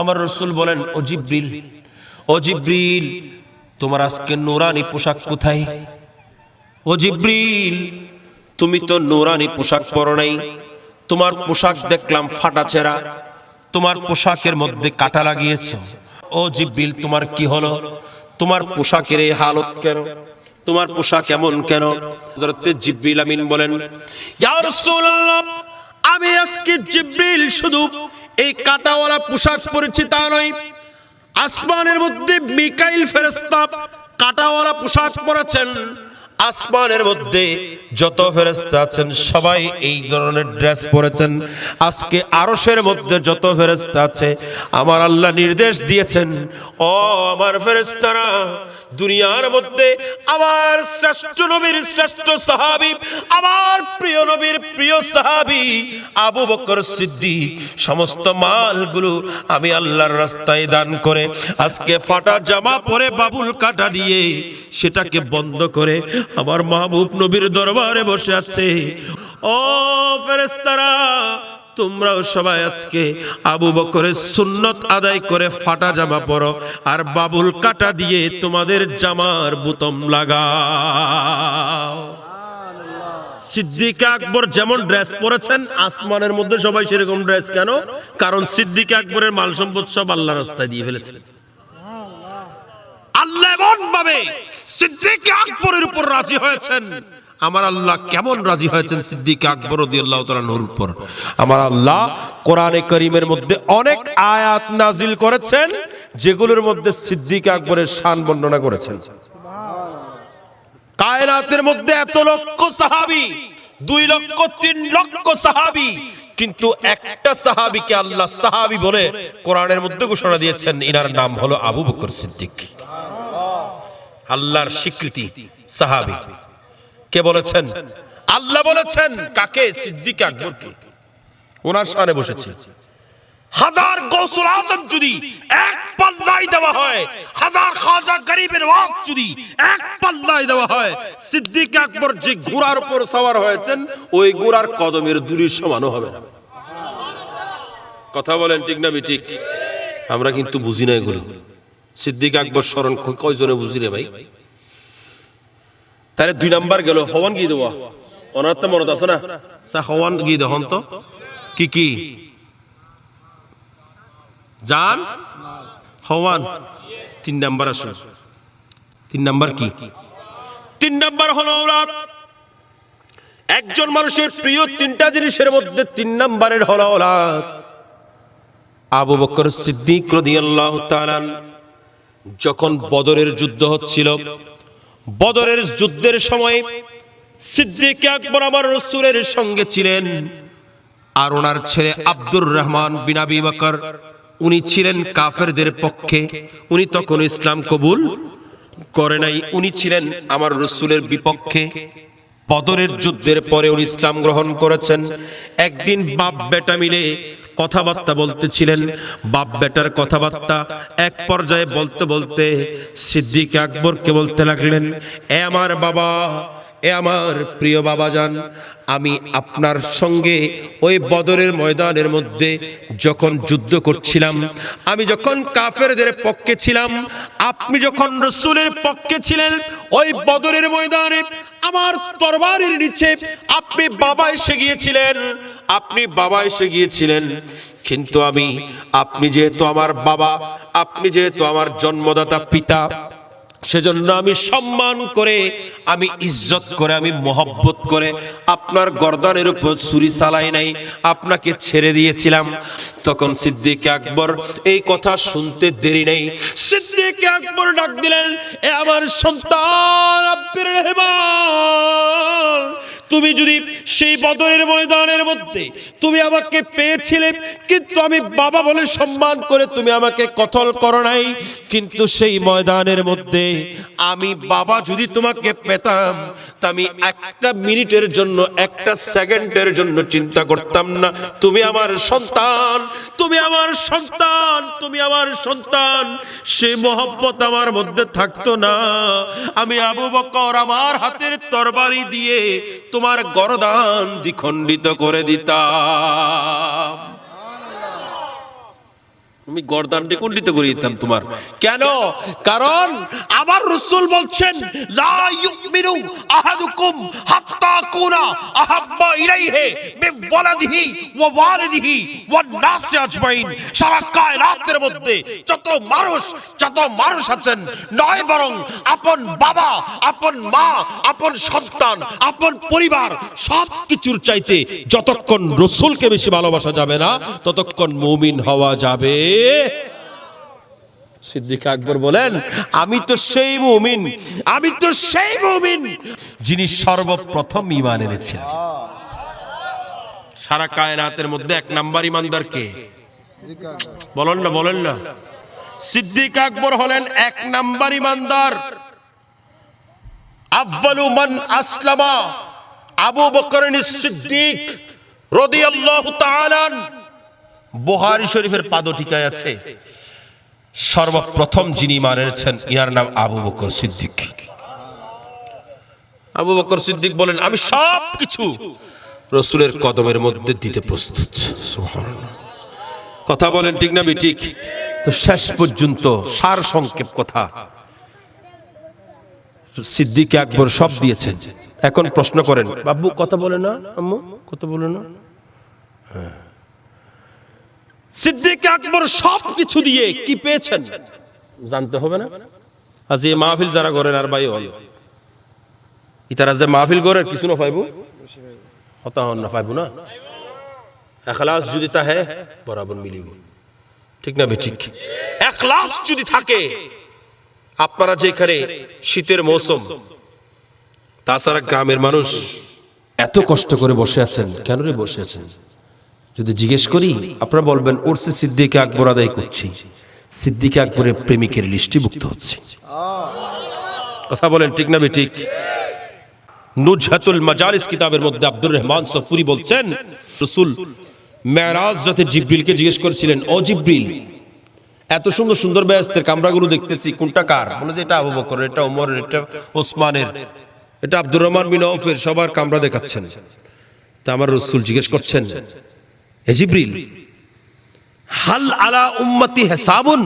আমার রাসূল বলেন, ও জিবরিল, ও জিবরিল, তোমার আজকে নূরানি পোশাক কোথায়? ও জিবরিল, তুমি তো নূরানি পোশাক পরো নাই, তোমার পোশাক দেখলাম ফাটা ছেঁড়া, তোমার পোশাকের মধ্যে কাটা লাগিয়েছো। ও জিবরিল, তোমার কি হলো? তোমার পোশাকের এই হালত কেন? তোমার পোশাক এমন কেন? হযরত জিবরিল আমিন বলেন, ইয়া রাসূলুল্লাহ, আমি আজকে জিবরিল শুধু এই কাটাওয়ালা পোশাক পরেছি তা নয়, আসমানের মধ্যে মিকাইল ফেরেশতা কাটাওয়ালা পোশাক পরেছেন। আসমানের মধ্যে যত ফেরেশতা আছেন সবাই এই ধরনের ড্রেস পরেছেন। আজকে আরশের মধ্যে যত ফেরেশতা আছে আমার আল্লাহ নির্দেশ দিয়েছেন, ও আমার ফেরেশতারা, দুনিয়ার মধ্যে আমার শ্রেষ্ঠ নবীর শ্রেষ্ঠ সাহাবী, আমার প্রিয় নবীর প্রিয় সাহাবী আবু বকর সিদ্দিক সমস্ত মালগুলো আমি আল্লাহর রাস্তায় দান করে আজকে ফাটা জামা পরে বাবুল কাটা দিয়ে সেটাকে বন্ধ করে আমার মাহবুব নবীর দরবারে বসে আছে। ও ফেরেশতারা, তোমরাও সবাই আজকে আবু বকরের সুন্নত আদায় করে ফাটা জামা পরো আর বাবুল কাটা দিয়ে তোমাদের জামার বুতাম লাগাও। সিদ্দিক আকবর যেমন ড্রেস পরেছেন আসমানের মধ্যে সবাই সেরকম ড্রেস কেন? কারণ সিদ্দিক আকবরের মাল সম্পদ সব আল্লাহর রাস্তায় দিয়ে ফেলেছেন। আল্লাহ এমন ভাবে সিদ্দিক আকবরের উপর রাজি হয়েছেন। আমার আল্লাহ কেমন রাজি হয়েছেন সিদ্দিক আকবর রাদিয়াল্লাহু তাআলা নূর উপর? আমার আল্লাহ কোরআনে কারীমের মধ্যে অনেক আয়াত নাজিল করেছেন যেগুলোর মধ্যে সিদ্দিক আকবরের শান বর্ণনা করেছেন। কায়নাতের মধ্যে এত লক্ষ সাহাবী, 2 লক্ষ 3 লক্ষ সাহাবী, কিন্তু একটা সাহাবীকে আল্লাহ সাহাবী বলে কোরআনের মধ্যে ঘোষণা দিয়েছেন, এনার নাম হলো আবু বকর সিদ্দিক। আল্লাহর স্বীকৃতি সাহাবী। কে বলেছেন? আল্লাহ বলেছেন। কাকে? সিদ্দিক আকবরকে। ওনার শানে বসেছে। হাজার গৌসুল আজম যদি এক পাল্লায় দেওয়া হয়, হাজার খাজা গরিবের ওয়াজ যদি এক পাল্লায় দেওয়া হয়, সিদ্দিক আকবর যে ঘোড়ার উপর সওয়ার হয়েছেন ওই ঘোড়ার কদমের দুলির সমানও হবে না। কথা বলেন ঠিক না ঠিক? আমরা কিন্তু বুঝি না এগুলো। সিদ্দিক আকবর স্মরণ কয়জনে বুঝি রে ভাই? তাহলে 2 নাম্বার গেল হওয়ান গিয়ে দেওয়া। ওনার তো মনে আছে না? হওয়ান গিয়ে দেওয়ান তো কি কি জান হওয়ান। 3 নাম্বার আসুন। 3 নাম্বার কি? 3 নাম্বার হলো ঔলাদ। একজন মানুষের প্রিয় 3টা জিনিসের মধ্যে 3 নাম্বারের হলো ঔলাদ। আবু বকর সিদ্দিক রাদিয়াল্লাহু তাআলা যখন বদরের যুদ্ধ হচ্ছিল, বদরের যুদ্ধের সময় সিদ্দিক আকবর আমার রাসূলের সঙ্গে ছিলেন, আর ওনার ছেলে আব্দুর রহমান বিন আবি বকর উনি ছিলেন কাফেরদের পক্ষে। উনি তখন ইসলাম কবুল করে নাই, উনি ছিলেন আমার রাসূলের বিপক্ষে। বদরের যুদ্ধের পরে উনি ইসলাম গ্রহণ করেছেন। একদিন বাপ বেটা মিলে কথাবার্তা বলতেছিলেন, বাপ বেটার কথাবার্তা এক পর্যায়ে বলতে বলতে সিদ্দিক আকবরকে বলতে লাগলেন, এ আমার বাবা, এ আমার প্রিয় বাবাজান, আমি আপনার সঙ্গে ওই বদরের ময়দানের মধ্যে যখন যুদ্ধ করছিলাম, আমি যখন কাফেরদের পক্ষে ছিলাম, আপনি যখন রাসূলের পক্ষে ছিলেন, ওই বদরের ময়দানে আমার তরবারির নিচে আপনি বাবা এসে গিয়েছিলেন, আপনি বাবা এসে গিয়েছিলেন। কিন্তু আপনি যেহেতু আমার বাবা, আপনি যেহেতু আমার জন্মদাতা পিতা, সেজন্য আমি সম্মান করে, আমি ইজ্জত করে, আমি মোহব্বত করে আপনার গর্দানের উপর ছুরি চালাই নাই, আপনাকে ছেড়ে দিয়েছিলাম। তখন সিদ্দিক আকবর এই কথা শুনতে দেরি নেই, সিদ্দিক আকবর ডাক দিলেন, এ আমার সন্তান আব্দুর রহমান, তুমি যদি সেই বদরের ময়দানের মধ্যে তুমি আমাকে পেয়েছিলে, কিন্তু আমি বাবা বলে সম্মান করে তুমি আমাকে কতল করো নাই, কিন্তু সেই ময়দানের মধ্যে আমি বাবা যদি তোমাকে পেতাম, তা আমি একটা মিনিটের জন্য, একটা সেকেন্ডের জন্য চিন্তা করতাম না তুমি আমার সন্তান, তুমি আমার সন্তান, তুমি আমার সন্তান, সেই মহব্বত আমার মধ্যে থাকতো না। আমি আবু বকর আমার হাতের তরবারি দিয়ে তোমার গর্দান দ্বিখণ্ডিত করে দিতাম, আমি গর্দানটি খণ্ডিত করে দিতাম তোমার। কেন? কারণ আমার রাসূল বলছেন, লা ইউমিনু আহাদুকুম হাত্তা কুনা আহাব্বা ইলাইহি মিন ওয়ালাদিহি ওয়া ওয়ালিদিহি ওয়ান নাসি আজমাইন। সারা কায়নাতের মধ্যে যত মানুষ আছেন, নয় বরং আপন বাবা, আপন মা, আপন সন্তান, আপন পরিবার সব কিছুর চাইতে যতক্ষণ রাসূলকে বেশি ভালোবাসা যাবে না, ততক্ষণ মুমিন হওয়া যাবে। সিদ্দিক আকবর বলেন, আমি তো সেই মুমিন, আমি তো সেই মুমিন যিনি সর্বপ্রথম ঈমান এনেছিলেন। সারা কায়নাতের মধ্যে এক নাম্বার ঈমানদার কে? বলেন না। সিদ্দিক আকবর হলেন এক নাম্বার ঈমানদার। আউয়ালু মান আসলামা আবু বকর সিদ্দিক রাদিয়াল্লাহু তাআলা। বুখারী শরীফের পাদটিকায় আছে, সর্বপ্রথম যিনি ঈমান এনেছেন ইয়ার নাম আবু বকর সিদ্দিক। আবু বকর সিদ্দিক বলেন, আমি সবকিছু রাসূলের কদমের মধ্যে দিতে প্রস্তুত। সুবহানাল্লাহ। কথা বলেন ঠিক না ঠিক? তো শেষ পর্যন্ত সার সংক্ষেপ কথা, সিদ্দিক আকবর সব দিয়েছেন। এখন প্রশ্ন করেন, বাবু কথা বলে না, আম্মু কথা বলে না? হ্যাঁ, সিদ্দিক আকবর সবকিছু দিয়ে কি পেয়েছেন জানতে হবে না? আজ এই মাহফিল যারা করেন আর ভাই হল ইতারা যে মাহফিল করে কিছু না পাইবো, হতা হন না পাইবো না। ইখলাস যদি তাহে বরাবর মিলিব, ঠিক না ঠিক? ইখলাস যদি থাকে, আপনারা যেখানে শীতের মৌসুম, তাছাড়া গ্রামের মানুষ এত কষ্ট করে বসে আছেন, কেন রে বসে আছেন যদি জিজ্ঞেস করি, আপনারা বলবেন ওরসে সিদ্দিক আকবর আদায় করছি, সিদ্দিক আকবরের প্রেমিকের লিস্টিভুক্ত হচ্ছে। কথা বলেন ঠিক না ঠিক? নুজহাতুল মাজালিস কিতাবের মধ্যে আব্দুর রহমান সফুরি বলছেন, রাসূল মেরাজ রাতে জিবরিলকে জিজ্ঞেস করেছিলেন, ও জিবরিল, এত সুন্দর সুন্দর বেহেশতের কামরাগুলো দেখতেছি, কোনটা কার? বলে যে এটা আবু বকরের, এটা ওমরের, এটা ওসমানের, এটা আব্দুর রহমান বিন আউফের, সবার কামরা দেখাচ্ছেন। তা আমার রাসূল জিজ্ঞেস করছেন, হে জিবরিল, হাল আলা উম্মতি হিসাবুন,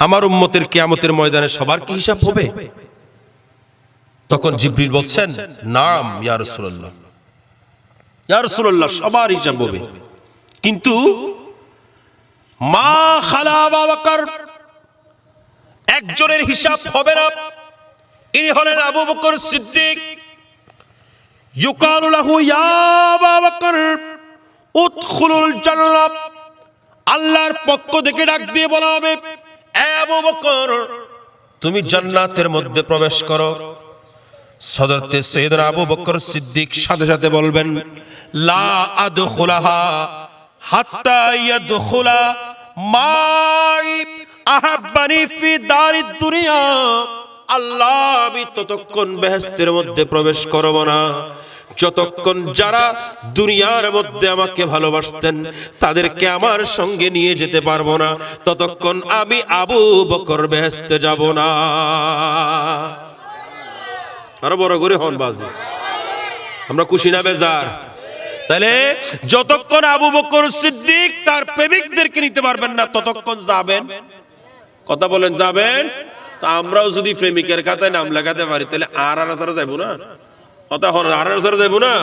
আমার উম্মতের কিয়ামতের ময়দানে সবার কি হিসাব হবে? তখন জিবরিল বলছেন, নাম ইয়া রাসূলুল্লাহ, ইয়া রাসূলুল্লাহ, সবার হিসাব হবে, কিন্তু মা খালা আবু বকর, একজনের হিসাব হবে না। ইনি হলেন আবু বকর সিদ্দিক। ইউকালু লাহু ইয়া আবু বকর উদখুলুল জান্নাহ, আল্লাহর পক্ষ থেকে ডাক দিয়ে বলা হবে, এ আবু বকর তুমি জান্নাতের মধ্যে প্রবেশ করো। হযরতে সাইয়েদনা আবু বকর সিদ্দিক সাথে সাথে বলবেন, লা আদখুলাহা হাত্তা ইয়াদখুলা মাই আহাব্বানি ফি দারিদ দুনিয়া। আল্লাহ আমি ততক্ষণ বেহেশতের মধ্যে প্রবেশ করব না যতক্ষণ যারা দুনিয়ার মধ্যে আমাকে ভালোবাসতেন তাদেরকে আমার সঙ্গে নিয়ে যেতে পারবো না, ততক্ষণ আমি আবু বকর বেহেশতে যাব না। আরো বড় করে হন বাজি, আমরা খুশি না বেজার? তাহলে যতক্ষণ আবু বকর সিদ্দিক তার প্রেমিকদেরকে নিতে পারবেন না ততক্ষণ যাবেন। কথা বলেন, যাবেন? তো আমরাও যদি প্রেমিকের খাতায় নাম লাগাতে পারি তাহলে আর যাইবো না, কথা হন, আর যাইবো না।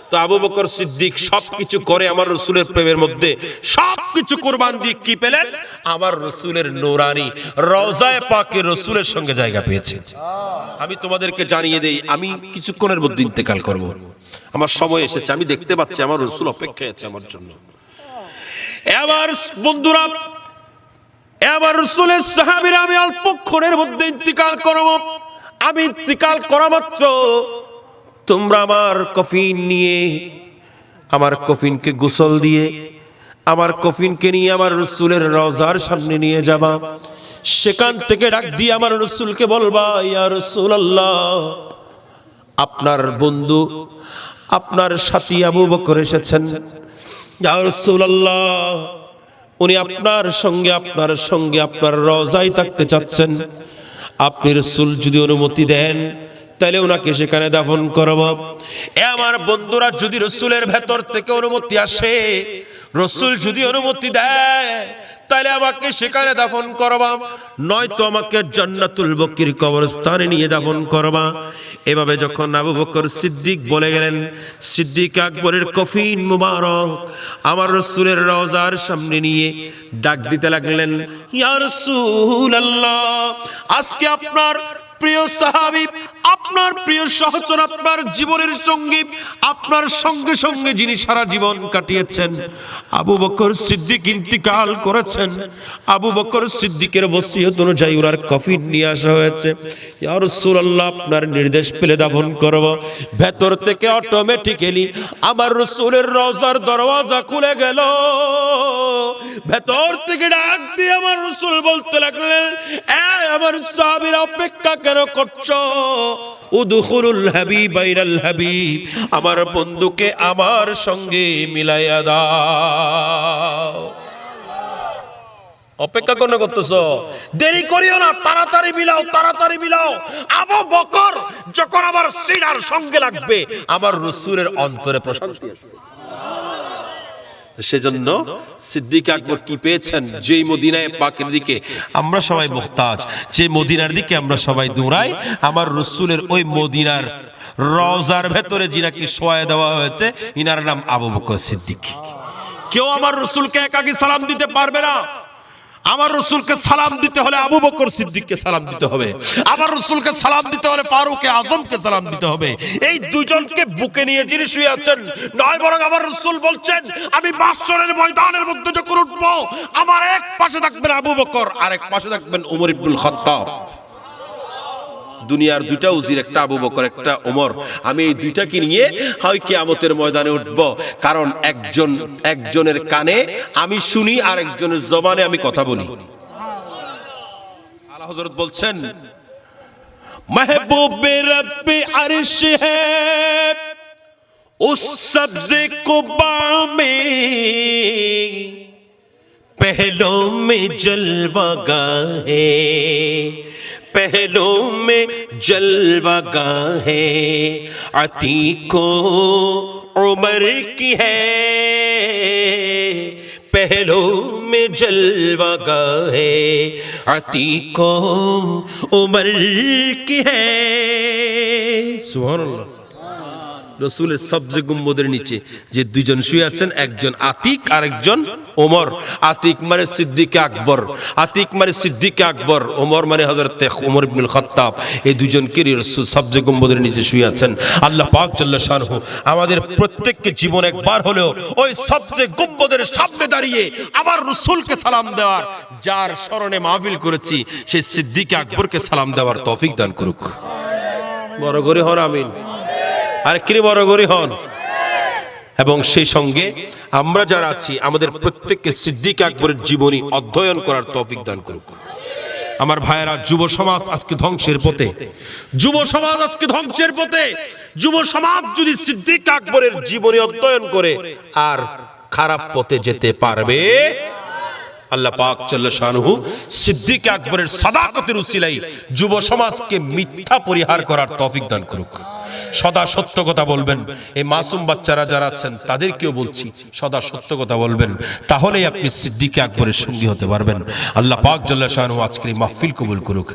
তো আবু বকর সিদ্দিক সবকিছু করে আমার রসুলের প্রেমের মধ্যে সবকিছু কুরবান দিয়ে কি পেলেন? আমার রসুলের নূরানি রওজায়ে পাকে রসুলের সঙ্গে জায়গা পেয়েছে। আমি তোমাদেরকে জানিয়ে দেই, আমি কিছুক্ষণের মধ্যে ইন্তেকাল করব, আমার সময় এসেছে, আমি দেখতে পাচ্ছি আমার রসুল অপেক্ষায় আছে আমার জন্য। এবার বন্ধুরা, এবার রসুলের সাহাবীরা আমি অল্পক্ষণের মধ্যে ইন্তেকাল করব। আমি ইন্তেকাল করা মাত্র তোমরা আমার কফিন নিয়ে, আমার কফিনকে গোসল দিয়ে, আমার কফিনকে নিয়ে আমার রসুলের রওজার সামনে নিয়ে যাবা। সেখান থেকে ডাক দিয়ে আমার রসুলকে বলবা, ইয়া রাসূলুল্লাহ, আপনার বন্ধু, আপনার সাথী আবু বকর এসেছেন। ইয়া রাসূলুল্লাহ, উনি আপনার সঙ্গে আপনার রওজায় থাকতে চাচ্ছেন। আপনি রসুল যদি অনুমতি দেন তাহলে ওনাকে সেখানে দাফন করব। আমার বন্ধুরা, যদি রসুলের ভেতর থেকে অনুমতি আসে, রসুল যদি অনুমতি দেয় তাহলে আমাকে সেখানে দাফন করবা, নয়তো আমাকে জান্নাতুল বকির কবরস্থানে নিয়ে দাফন করবা। এভাবে যখন আবু বকর সিদ্দিক বলে গেলেন, সিদ্দিক আকবরের কফিন মুবারক আমার রসুলের রওজার সামনে নিয়ে ডাক দিতে লাগলেন, ইয়া রাসূলুল্লাহ, আজকে আপনার প্রিয় সাহাবী, আপনার প্রিয় সহচর, আপনার জীবনের সঙ্গী, আপনার সঙ্গে সঙ্গে যিনি সারা জীবন কাটিয়েছেন, আবু বকর সিদ্দিক ইন্তিকাল করেছেন। আবু বকর সিদ্দিকের ওসিয়ত অনুযায়ী ওনার কফিন নিয়ে আসা হয়েছে। ইয়া রাসূলুল্লাহ, আপনার নির্দেশ পেলে দাফন করব। ভেতর থেকে অটোমেটিক্যালি আমার রাসূলের রওজার দরওয়াজা খুলে গেল। ভেতর থেকে ডাক দিয়ে আমার রাসূল বলতে লাগলেন, এই আমার সাহাবীরা, অপেক্ষা কেন করছো? উদখুলুল হাবিব বাইরাল হাবিব, আমার বন্ধুকে আমার সঙ্গে মিলাইয়া দাও। অপেক্ষা কেন করতেছো? দেরি করিও না, তাড়াতাড়ি মিলাও, তাড়াতাড়ি মিলাও। আবু বকর যখন আমার সিনার সঙ্গে লাগবে, আমার রাসূলের অন্তরে প্রশান্তি আসবে। সেজন্য সিদ্দিক আকবর কি পেয়েছেন? যেই মদিনায় পাকের দিকে আমরা সবাই মুহতাজ, যে মদিনার দিকে আমরা সবাই দৌড়াই, আমার রসুলের ওই মদিনার রওজার ভেতরে যিনাকে শোয়ায় দেওয়া হয়েছে, ইনার নাম আবু বকর সিদ্দিক। কেউ আমার রসুলকে একাকী সালাম দিতে পারবে না। আমার রসুলকে সালাম দিতে হলে আবু বকর সিদ্দিককে সালাম দিতে হবে। আমার রসুলকে সালাম দিতে হলে ফারুক আজমকে সালাম দিতে হবে। এই দুইজনকে বুকে নিয়ে যিনি শুয়ে আছেন, নয় বরং আমার রসুল বলছেন, আমি মাহশরের ময়দানের মধ্যে যখন উঠবো, আমার এক পাশে থাকবেন আবু বকর, আর এক পাশে থাকবেন ওমর ইবনুল খাত্তাব। দুনিয়ার দুইটা উজির, একটা আবু বকর, একটা ওমর। আমি এই দুইটাকে নিয়ে হয় কিয়ামতের ময়দানে উঠব, কারণ একজনের কানে আমি শুনি আর একজনের জবানে আমি কথা বলি। আলা হযরত বলছেন, महबूबे रब्बे अर्श है उस सब्ज़े कुबा में, पहलों में जलवागाह है, पहलों में जलवागाह है, अतीको उमर की है, पहलों में जलवागाह है, अतीको उमर की है। सुभान अल्लाह। রসুলের সবজে গুম্বদের নিচে যে দুইজন শুয়ে আছেন, একজন আতিক আর একজন ওমর। আতিক মানে সিদ্দিক আকবর, আতিক মানে সিদ্দিক আকবর, ওমর মানে হযরত ওমর ইবনুল খাত্তাব। এই দুইজনকে রাসূল সবজে গুম্বদের নিচে শুয়ে আছেন। আল্লাহ পাক জাল্লা শানহু আমাদের প্রত্যেককে জীবন একবার হলেও ওই সবজে গুম্বদের সামনে দাঁড়িয়ে আবার রাসূলকে সালাম দেওয়ার, যার স্মরণে মাহফিল করেছি সেই সিদ্দিক আকবরকে সালাম দেওয়ার তৌফিক দান করুক। বড় করে হন আমিন। আর কি বড় করে হন। এবং সেই সঙ্গে আমরা যারা আছি আমাদের প্রত্যেককে সিদ্দিক আকবরের জীবনী অধ্যয়ন করার তৌফিক দান করুক। আমার ভাইয়েরা, যুব সমাজ আজকে ধ্বংসের পথে, যুব সমাজ আজকে ধ্বংসের পথে। যুব সমাজ যদি সিদ্দিক আকবরের জীবনী অধ্যয়ন করে আর খারাপ পথে যেতে পারবে। আল্লাহ পাক জাল্লা শানুহু সিদ্দিক আকবরের সাদাকতের উসিলায় যুব সমাজকে মিথ্যা পরিহার করার তৌফিক দান করুক। সদা সত্য কথা বলবেন। এই মাসুম বাচ্চারা যারা আছেন তাদেরকেও বলছি, সদা সত্য কথা বলবেন, তাহলেই আপনি সিদ্দিক আকবরের সঙ্গী হতে পারবেন। আল্লাহ পাক জাল্লা শানুহু আজকের এই মাহফিল কবুল করুক।